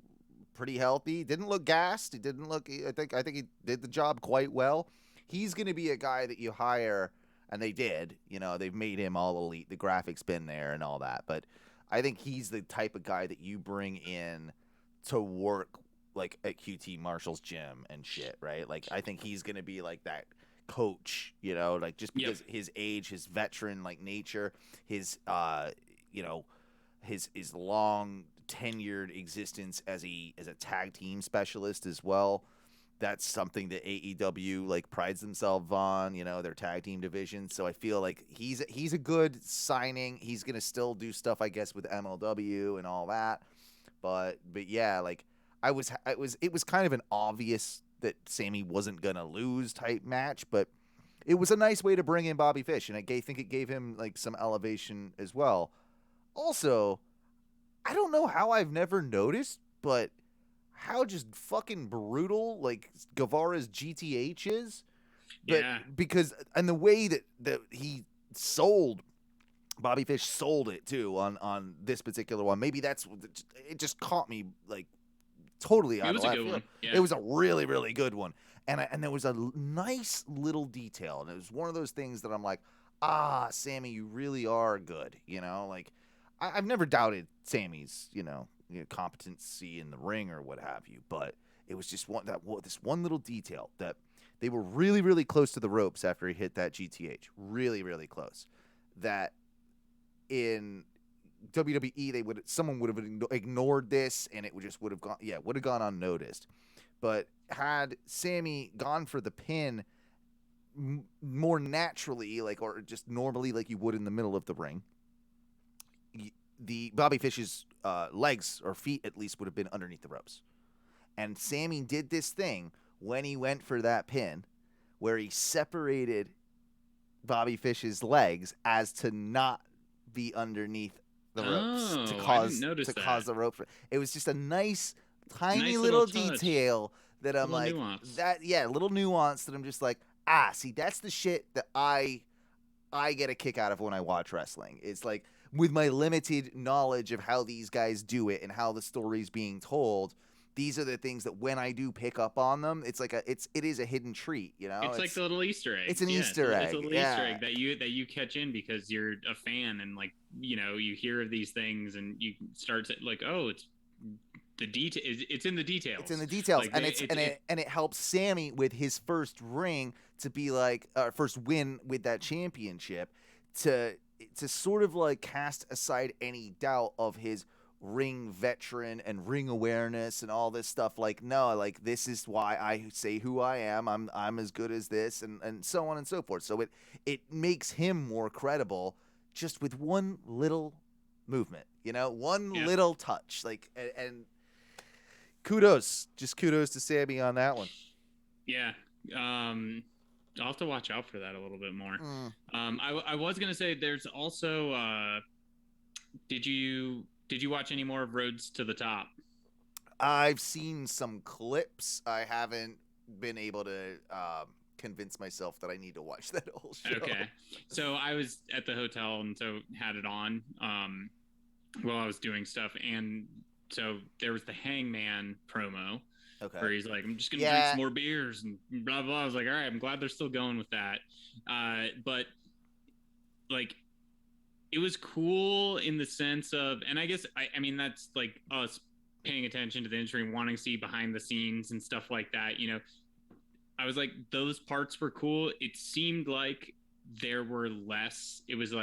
pretty healthy. Didn't look gassed. He didn't look. I think he did the job quite well. He's going to be a guy that you hire, and they did. They've made him all elite. The graphics been there and all that, but I think he's the type of guy that you bring in to work like at QT Marshall's gym and shit, right? Like I think he's going to be like that coach, like just because his age, his veteran like nature, his his long tenured existence as a tag team specialist as well. That's something that AEW like prides themselves on, their tag team division. So I feel like he's a good signing. He's gonna still do stuff, I guess, with MLW and all that. But yeah, like it was kind of an obvious that Sammy wasn't gonna lose type match, but it was a nice way to bring in Bobby Fish, and I think it gave him like some elevation as well. Also, I don't know how I've never noticed, but how just fucking brutal like Guevara's GTH is. But because and the way that he sold Bobby Fish sold it too on this particular one. Maybe that's it just caught me like totally out of left field. It was a really, really good one. And there was a nice little detail, and it was one of those things that I'm like, Sammy, you really are good, like I've never doubted Sammy's, competency in the ring or what have you, but it was just this one little detail that they were really, really close to the ropes after he hit that GTH, really, really close. That in WWE someone would have ignored this, and it would have gone unnoticed. But had Sammy gone for the pin more naturally, or just normally, like you would in the middle of the ring, the Bobby Fish's legs or feet at least would have been underneath the ropes. And Sammy did this thing when he went for that pin where he separated Bobby Fish's legs as to not be underneath the ropes to cause the rope. It was just a nice tiny little detail that I'm like nuance. Little nuance that I'm just like, see, that's the shit that I get a kick out of when I watch wrestling. It's like, with my limited knowledge of how these guys do it and how the story's being told, these are the things that when I do pick up on them, it's like it is a hidden treat, It's like the little Easter egg. It's an Easter egg. It's a little Easter egg that you catch in because you're a fan and like, you hear of these things and you start to like, it's the detail. It's in the details. It's in the details, like, and it helps Sammy with his first ring to be like first win with that championship to sort of like cast aside any doubt of his ring veteran and ring awareness and all this stuff. Like, no, like this is why I say who I am. I'm as good as this and so on and so forth. So it makes him more credible just with one little movement, little touch. Like and kudos to Sammy on that one. Yeah. I'll have to watch out for that a little bit more. I was gonna say there's also did you watch any more of Roads to the Top? I've seen some clips. I haven't been able to convince myself that I need to watch that whole show. Okay. So I was at the hotel and so had it on while I was doing stuff, and so there was the Hangman promo. Okay. Where he's like, I'm just gonna drink some more beers and blah blah. I was like, all right, I'm glad they're still going with that. But like, it was cool in the sense of, and I guess I mean that's like us paying attention to the industry and wanting to see behind the scenes and stuff like that, I was like, those parts were cool. It seemed like there were less. It was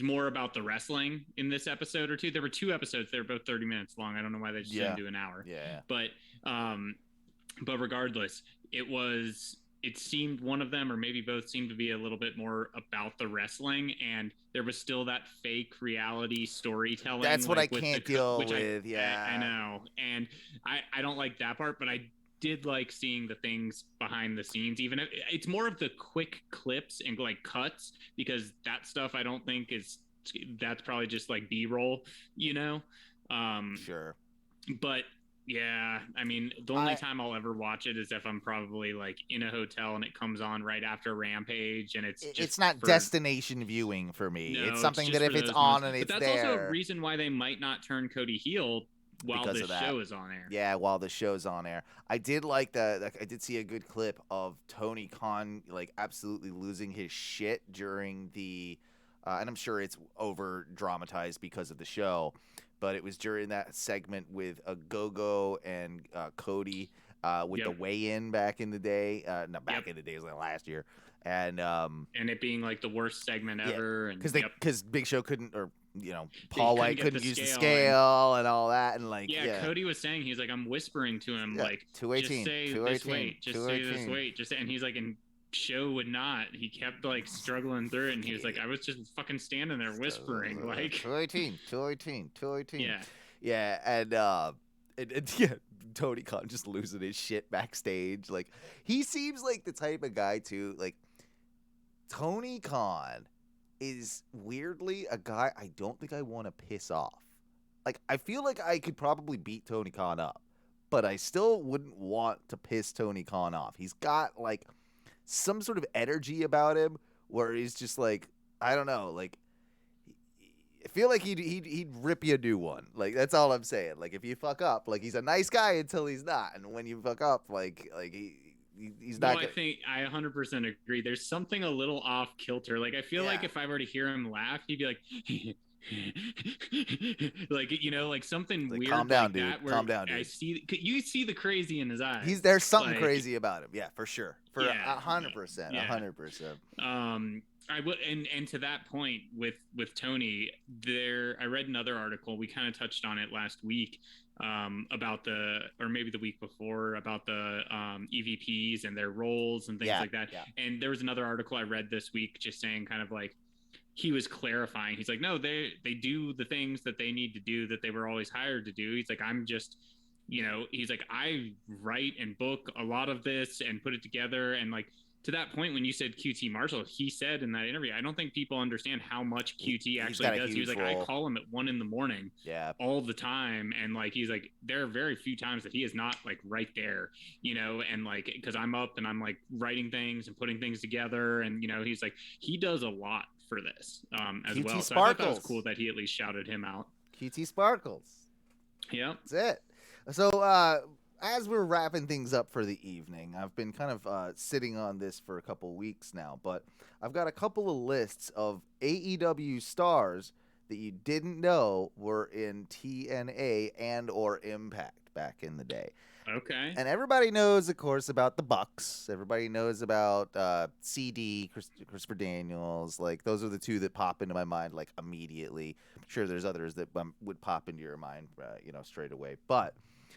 more about the wrestling in this episode or two. There were 2 episodes. They were both 30 minutes long. I don't know why they just didn't do an hour. Yeah. But regardless, it seemed one of them or maybe both seemed to be a little bit more about the wrestling, and there was still that fake reality storytelling. That's what I can't deal with. I know. And I don't like that part, but I did like seeing the things behind the scenes. Even if it's more of the quick clips and like cuts, because that stuff I don't think that's probably just like B-roll, Sure. But yeah, I mean, the only time I'll ever watch it is if I'm probably like in a hotel and it comes on right after Rampage, and it's not destination viewing for me. No, it's something just that if it's on and it's there. But that's also a reason why they might not turn Cody heel while the show is on air. Yeah, while the show's on air. I did like that. I did see a good clip of Tony Khan like absolutely losing his shit during the, and I'm sure it's over dramatized because of the show, but it was during that segment with Go-Go and Cody with the weigh-in back in the day. Not back in the day, it was like last year. And it being like the worst segment ever. Because Big Show couldn't, or Paul White couldn't use the scale and all that, and Cody was saying, he's like, I'm whispering to him like 218, just say this weight, just say this weight, and he's like, and Show would not. He kept like struggling through it, and he was like, I was just fucking standing there whispering like 218. Yeah, and Tony Khan just losing his shit backstage. Like, he seems like the type of guy too. Like, Tony Khan is weirdly a guy I don't think I want to piss off. Like, I feel like I could probably beat Tony Khan up, but I still wouldn't want to piss Tony Khan off. He's got like some sort of energy about him where he's just like, I don't know, like, I feel like he'd rip you a new one. Like, that's all I'm saying. Like, if you fuck up, like, he's a nice guy until he's not, and when you fuck up, like he's not. I think I 100% agree. There's something a little off kilter. Like, I feel like if I were to hear him laugh, he'd be like, like, like something like, weird. Calm down, like dude. That where Calm down, dude. You see the crazy in his eyes. There's something crazy about him. Yeah, for sure. For 100%. 100%. I would, and to that point with Tony, I read another article. We kind of touched on it last week about or maybe the week before, about the EVPs and their roles and things like that. Yeah. And there was another article I read this week just saying kind of like, he was clarifying. He's like, no, they do the things that they need to do that they were always hired to do. He's like, I'm just, he's like, I write and book a lot of this and put it together. And like, to that point, when you said QT Marshall, he said in that interview, I don't think people understand how much QT actually does. He was like, role. I call him at 1 a.m. all the time. And like, he's like, there are very few times that he is not like right there, and like, because I'm up and I'm like writing things and putting things together. And, he's like, he does a lot for this as QT well. Sparkles. So I thought that was cool that he at least shouted him out. QT Sparkles. Yeah. That's it. So, as we're wrapping things up for the evening, I've been kind of sitting on this for a couple weeks now, but I've got a couple of lists of AEW stars that you didn't know were in TNA and or Impact back in the day. Okay. And everybody knows, of course, about the Bucks. Everybody knows about CD, Christopher Daniels. Like, those are the two that pop into my mind, like, immediately. I'm sure there's others that would pop into your mind, straight away. But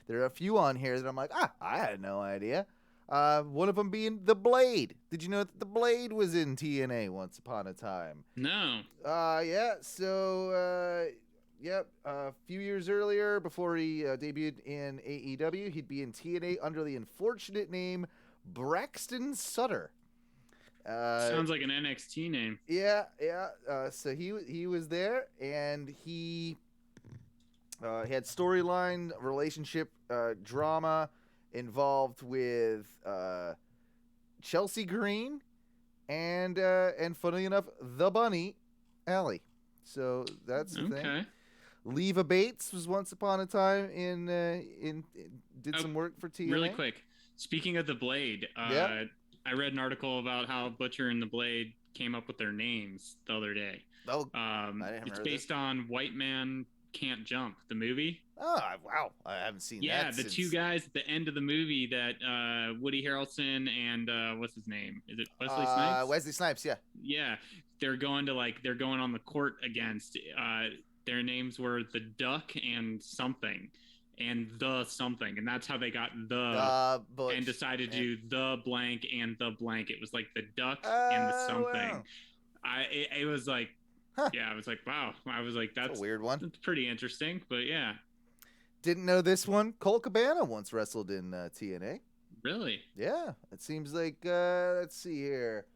there are a few on here that I'm like, I had no idea. One of them being The Blade. Did you know that The Blade was in TNA once upon a time? No. Yeah. So, a few years earlier, before he debuted in AEW, he'd be in TNA under the unfortunate name Braxton Sutter. Sounds like an NXT name. Yeah. So he was there, and he had storyline, relationship, drama involved with Chelsea Green and funnily enough, the Bunny, Allie. So that's the thing. Leva Bates was once upon a time did some work for TNA. Really quick, speaking of the Blade, I read an article about how Butcher and the Blade came up with their names the other day. I didn't it's based on white man Can't Jump, the movie. Oh, wow. I haven't seen that. Yeah, the since... two guys at the end of the movie that Woody Harrelson and what's his name? Is it Wesley Snipes? Wesley Snipes, yeah. Yeah, they're going on the court against. Their names were the Duck and something, and the something, and that's how they got and decided to do the blank and the blank. It was like the Duck and the something. Wow. It was like. Huh. Yeah, I was like, wow. I was like, that's a weird one. That's pretty interesting, but yeah. Didn't know this one. Colt Cabana once wrestled in TNA. Really? Yeah, it seems like. Let's see here.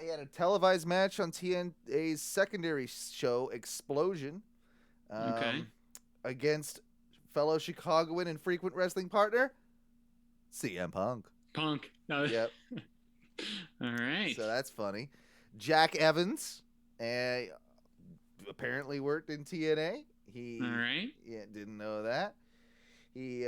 He had a televised match on TNA's secondary show, Explosion, against fellow Chicagoan and frequent wrestling partner, CM Punk. Yep. All right. So that's funny. Jack Evans. Apparently worked in TNA. All right. Yeah, didn't know that. He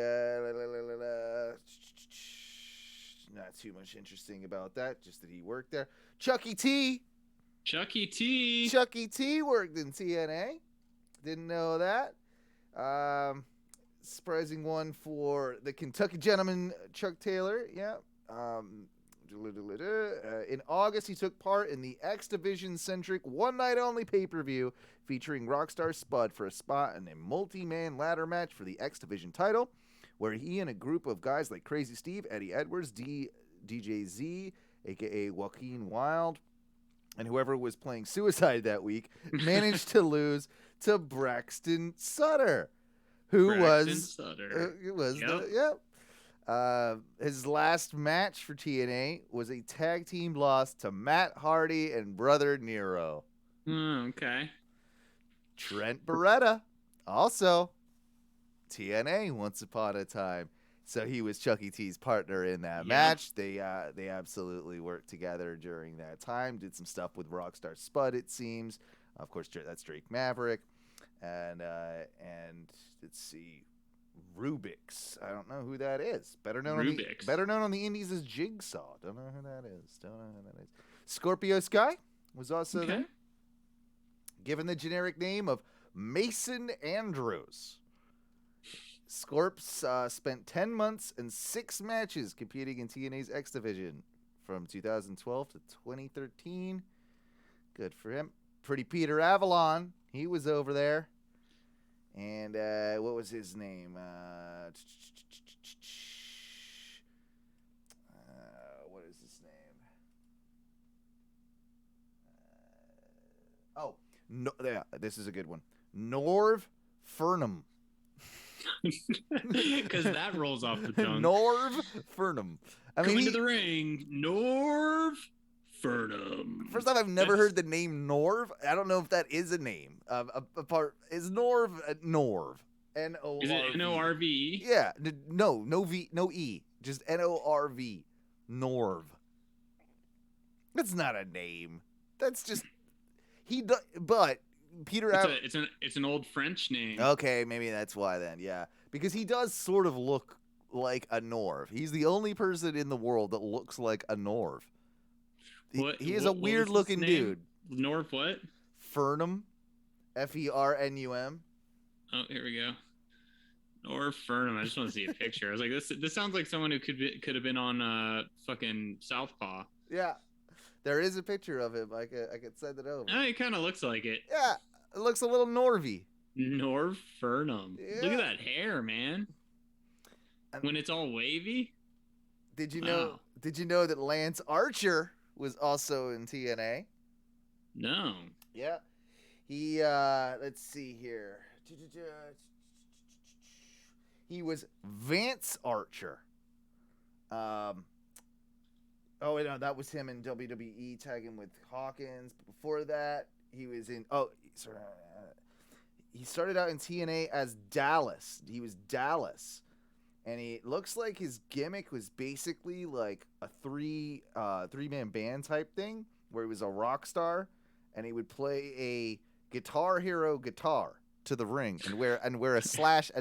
not too much interesting about that. Just that he worked there. Chucky T worked in TNA. Didn't know that. Surprising one for the Kentucky gentleman, Chuck Taylor. Yeah. In August, he took part in the X Division-centric one-night-only pay-per-view featuring Rockstar Spud for a spot in a multi-man ladder match for the X Division title, where he and a group of guys like Crazy Steve, Eddie Edwards, DJ Z, a.k.a. Joaquin Wilde, and whoever was playing Suicide that week, managed to lose to Braxton Sutter, his last match for TNA was a tag team loss to Matt Hardy and Brother Nero. Okay. Trent Beretta, also TNA once upon a time. So he was Chucky T's partner in that match. They absolutely worked together during that time. Did some stuff with Rockstar Spud, it seems. Of course, that's Drake Maverick. And let's see. Rubik's. I don't know who that is. Better known on the indies as Jigsaw. Don't know who that is. Scorpio Sky was also there. Given the generic name of Mason Andrews. Scorps spent 10 months and 6 matches competing in TNA's X Division from 2012 to 2013. Good for him. Pretty Peter Avalon. He was over there. And what was his name? What is his name? This is a good one. Norv Furnham. Because that rolls off the tongue. Norv Furnham. Coming to the ring, Norv Furnham. First off, I've never heard the name Norv. I don't know if that is a name. Is Norv Norv? N-O-R-V. Is it N-O-R-V? Yeah. No V, no E. Just N-O-R-V. Norv. That's not a name. That's just but Peter. It's an old French name. Okay, maybe that's why then. Yeah, because he does sort of look like a Norv. He's the only person in the world that looks like a Norv. He is a weird-looking dude. Norv what? Furnham. F-E-R-N-U-M. Oh, here we go. Norv Furnham. I just want to see a picture. I was like, this sounds like someone who could have been on fucking Southpaw. Yeah. There is a picture of him. I could send it over. Oh, he kind of looks like it. Yeah. It looks a little Norvy. Norv Furnham. Yeah. Look at that hair, man. When it's all wavy. Did you know that Lance Archer was also in TNA? No. Yeah. He let's see here. He was Vance Archer. That was him in WWE tagging with Hawkins. Before that, he was in he started out in TNA as Dallas. He was Dallas. And he looks like his gimmick was basically like a three-man band type thing where he was a rock star and he would play a Guitar Hero guitar to the ring and wear a slash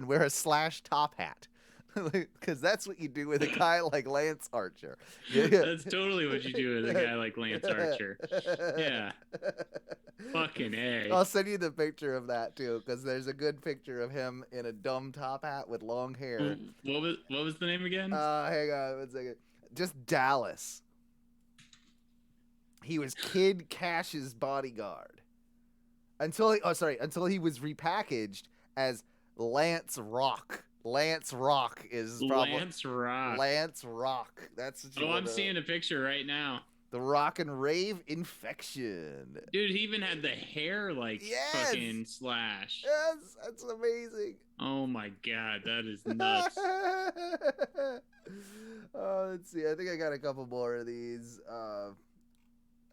top hat. Because that's what you do with a guy like Lance Archer. Yeah. That's totally what you do with a guy like Lance Archer. Yeah. Fucking A. I'll send you the picture of that too, because there's a good picture of him in a dumb top hat with long hair. What was the name again? Hang on 1 second. Just Dallas. He was Kid Cash's bodyguard until he was repackaged as Lance Rock. Lance Rock is probably Lance Rock. Lance Rock. That's what I'm seeing a picture right now. The Rock and Rave Infection. Dude, he even had the hair like fucking Slash. Yes, that's amazing. Oh my god, that is nuts. Let's see. I think I got a couple more of these.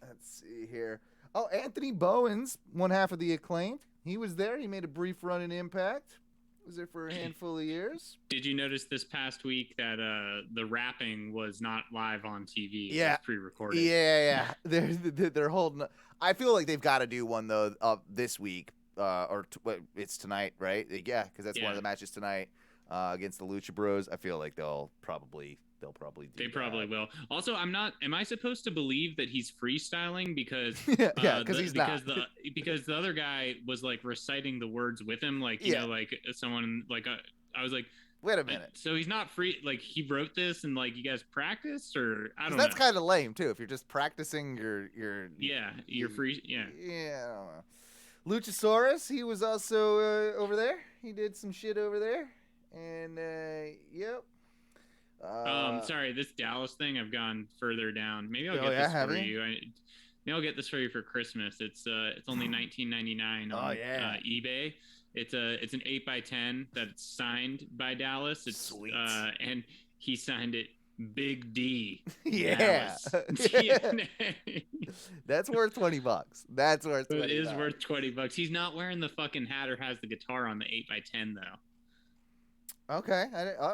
Let's see here. Oh, Anthony Bowens, one half of the Acclaimed. He was there. He made a brief run in Impact. Was there for a handful of years. Did you notice this past week that the rapping was not live on TV? Yeah. It was pre-recorded. Yeah. They're holding. I feel like they've got to do one though this week, it's tonight, right? Yeah, because that's one of the matches tonight against the Lucha Bros. I feel like they'll probably do. They probably will. Also, am I supposed to believe that he's freestyling because he's not. Because the other guy was like reciting the words with him, like you know, like someone like I was like, wait a minute. So he's not free. Like he wrote this and like you guys practiced, or I don't know. That's kind of lame too. If you're just practicing your you're free. Yeah. Yeah. I don't know. Luchasaurus, he was also over there. He did some shit over there, and yep. Sorry, this Dallas thing, I've gone further down. Maybe I'll get this for you. Maybe I'll get this for you for Christmas. It's only $19.99 on eBay. It's an 8x10 that's signed by Dallas. It's sweet. And he signed it Big D. Yeah. That's worth $20. That's worth $20. It is worth $20. He's not wearing the fucking hat or has the guitar on the 8x10 though. Okay.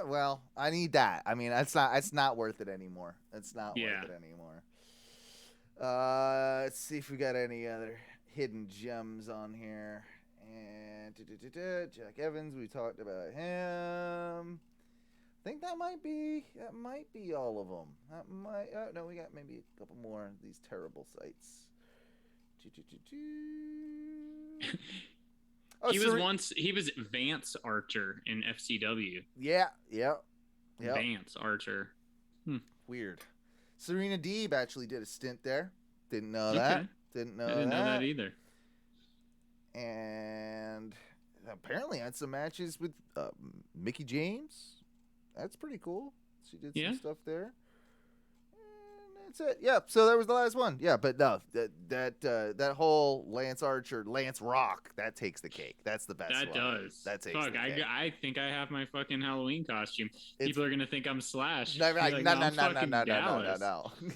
Well, I need that. I mean, it's not worth it anymore. It's not worth it anymore. Let's see if we got any other hidden gems on here. And Jack Evans, we talked about him. I think that might be all of them. That might. No, we got maybe a couple more of these terrible sites. He was Vance Archer in FCW. Yeah. Vance Archer. Weird. Serena Deeb actually did a stint there. Didn't know that. I didn't know that either. And apparently had some matches with Mickie James. That's pretty cool. She did some stuff there. That's it. Yeah. So that was the last one. Yeah, but no, that whole Lance Archer, Lance Rock, that takes the cake. That's the best. That one. does. That takes the cake. I think I have my fucking Halloween costume. People are gonna think I'm Slash. No.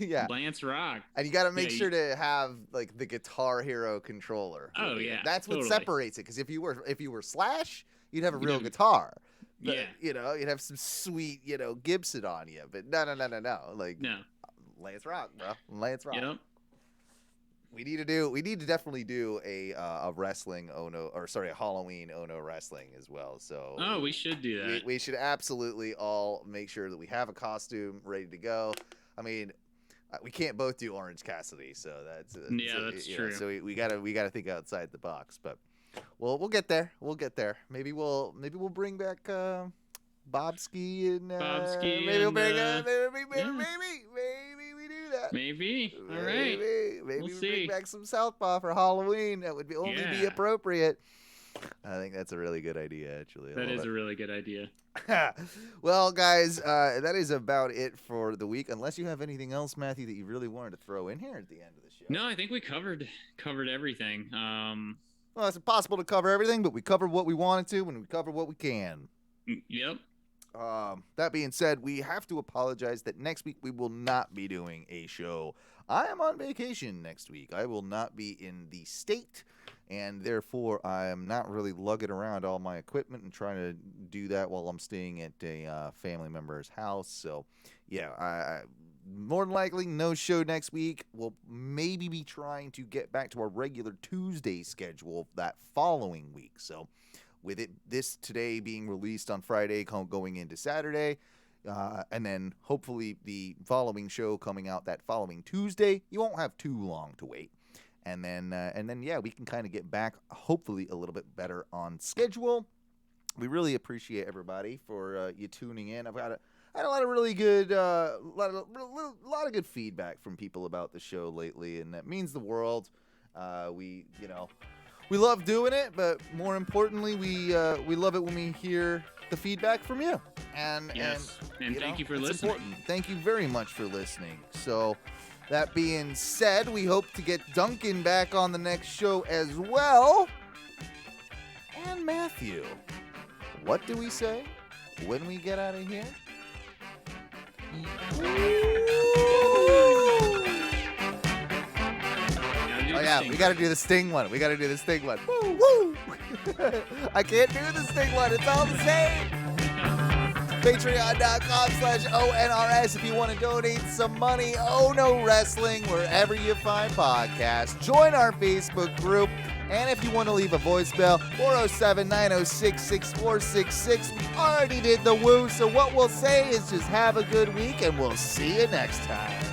Yeah. Lance Rock. And you got to make sure to have like the Guitar Hero controller. Oh yeah. That's what separates it. Because if you were Slash, you'd have a real guitar. But, you'd have some sweet, Gibson on you. But no. Like no. Lance Rock, bro. Lance Rock. Yep. We need to definitely do a wrestling a Halloween Ono wrestling as well. So we should do that. We should absolutely all make sure that we have a costume ready to go. I mean, we can't both do Orange Cassidy, so that's true. So we gotta think outside the box. But we'll get there. Maybe we'll bring back Bobski and maybe we'll bring maybe we do that. Maybe. All right. Maybe we'll bring back some Southpaw for Halloween. That would be appropriate. I think that's a really good idea, actually. That is a really good idea. Well, guys, that is about it for the week. Unless you have anything else, Matthew, that you really wanted to throw in here at the end of the show. No, I think we covered everything. Well, it's impossible to cover everything, but we covered what we wanted to, and we covered what we can. Yep. That being said, we have to apologize that next week we will not be doing a show. I am on vacation next week. I will not be in the state, and therefore I am not really lugging around all my equipment and trying to do that while I'm staying at a family member's house. So, yeah, I more than likely no show next week. We'll maybe be trying to get back to our regular Tuesday schedule that following week. So with it this today being released on Friday, going into Saturday, and then hopefully the following show coming out that following Tuesday, you won't have too long to wait. And then yeah, we can kind of get back hopefully a little bit better on schedule. We really appreciate everybody for you tuning in. I had a lot of really good, lot of good feedback from people about the show lately, and that means the world. We love doing it, but more importantly, we love it when we hear the feedback from you. And thank you for listening. Important. Thank you very much for listening. So, that being said, we hope to get Duncan back on the next show as well. And Matthew, what do we say when we get out of here? Oh yeah, we gotta do the Sting one. Woo, woo! I can't do the Sting one. It's all the same. Patreon.com/ONRS if you want to donate some money. Oh No Wrestling, wherever you find podcasts. Join our Facebook group. And if you want to leave a voicemail, 407-906-6466. We already did the woo, so what we'll say is just have a good week, and we'll see you next time.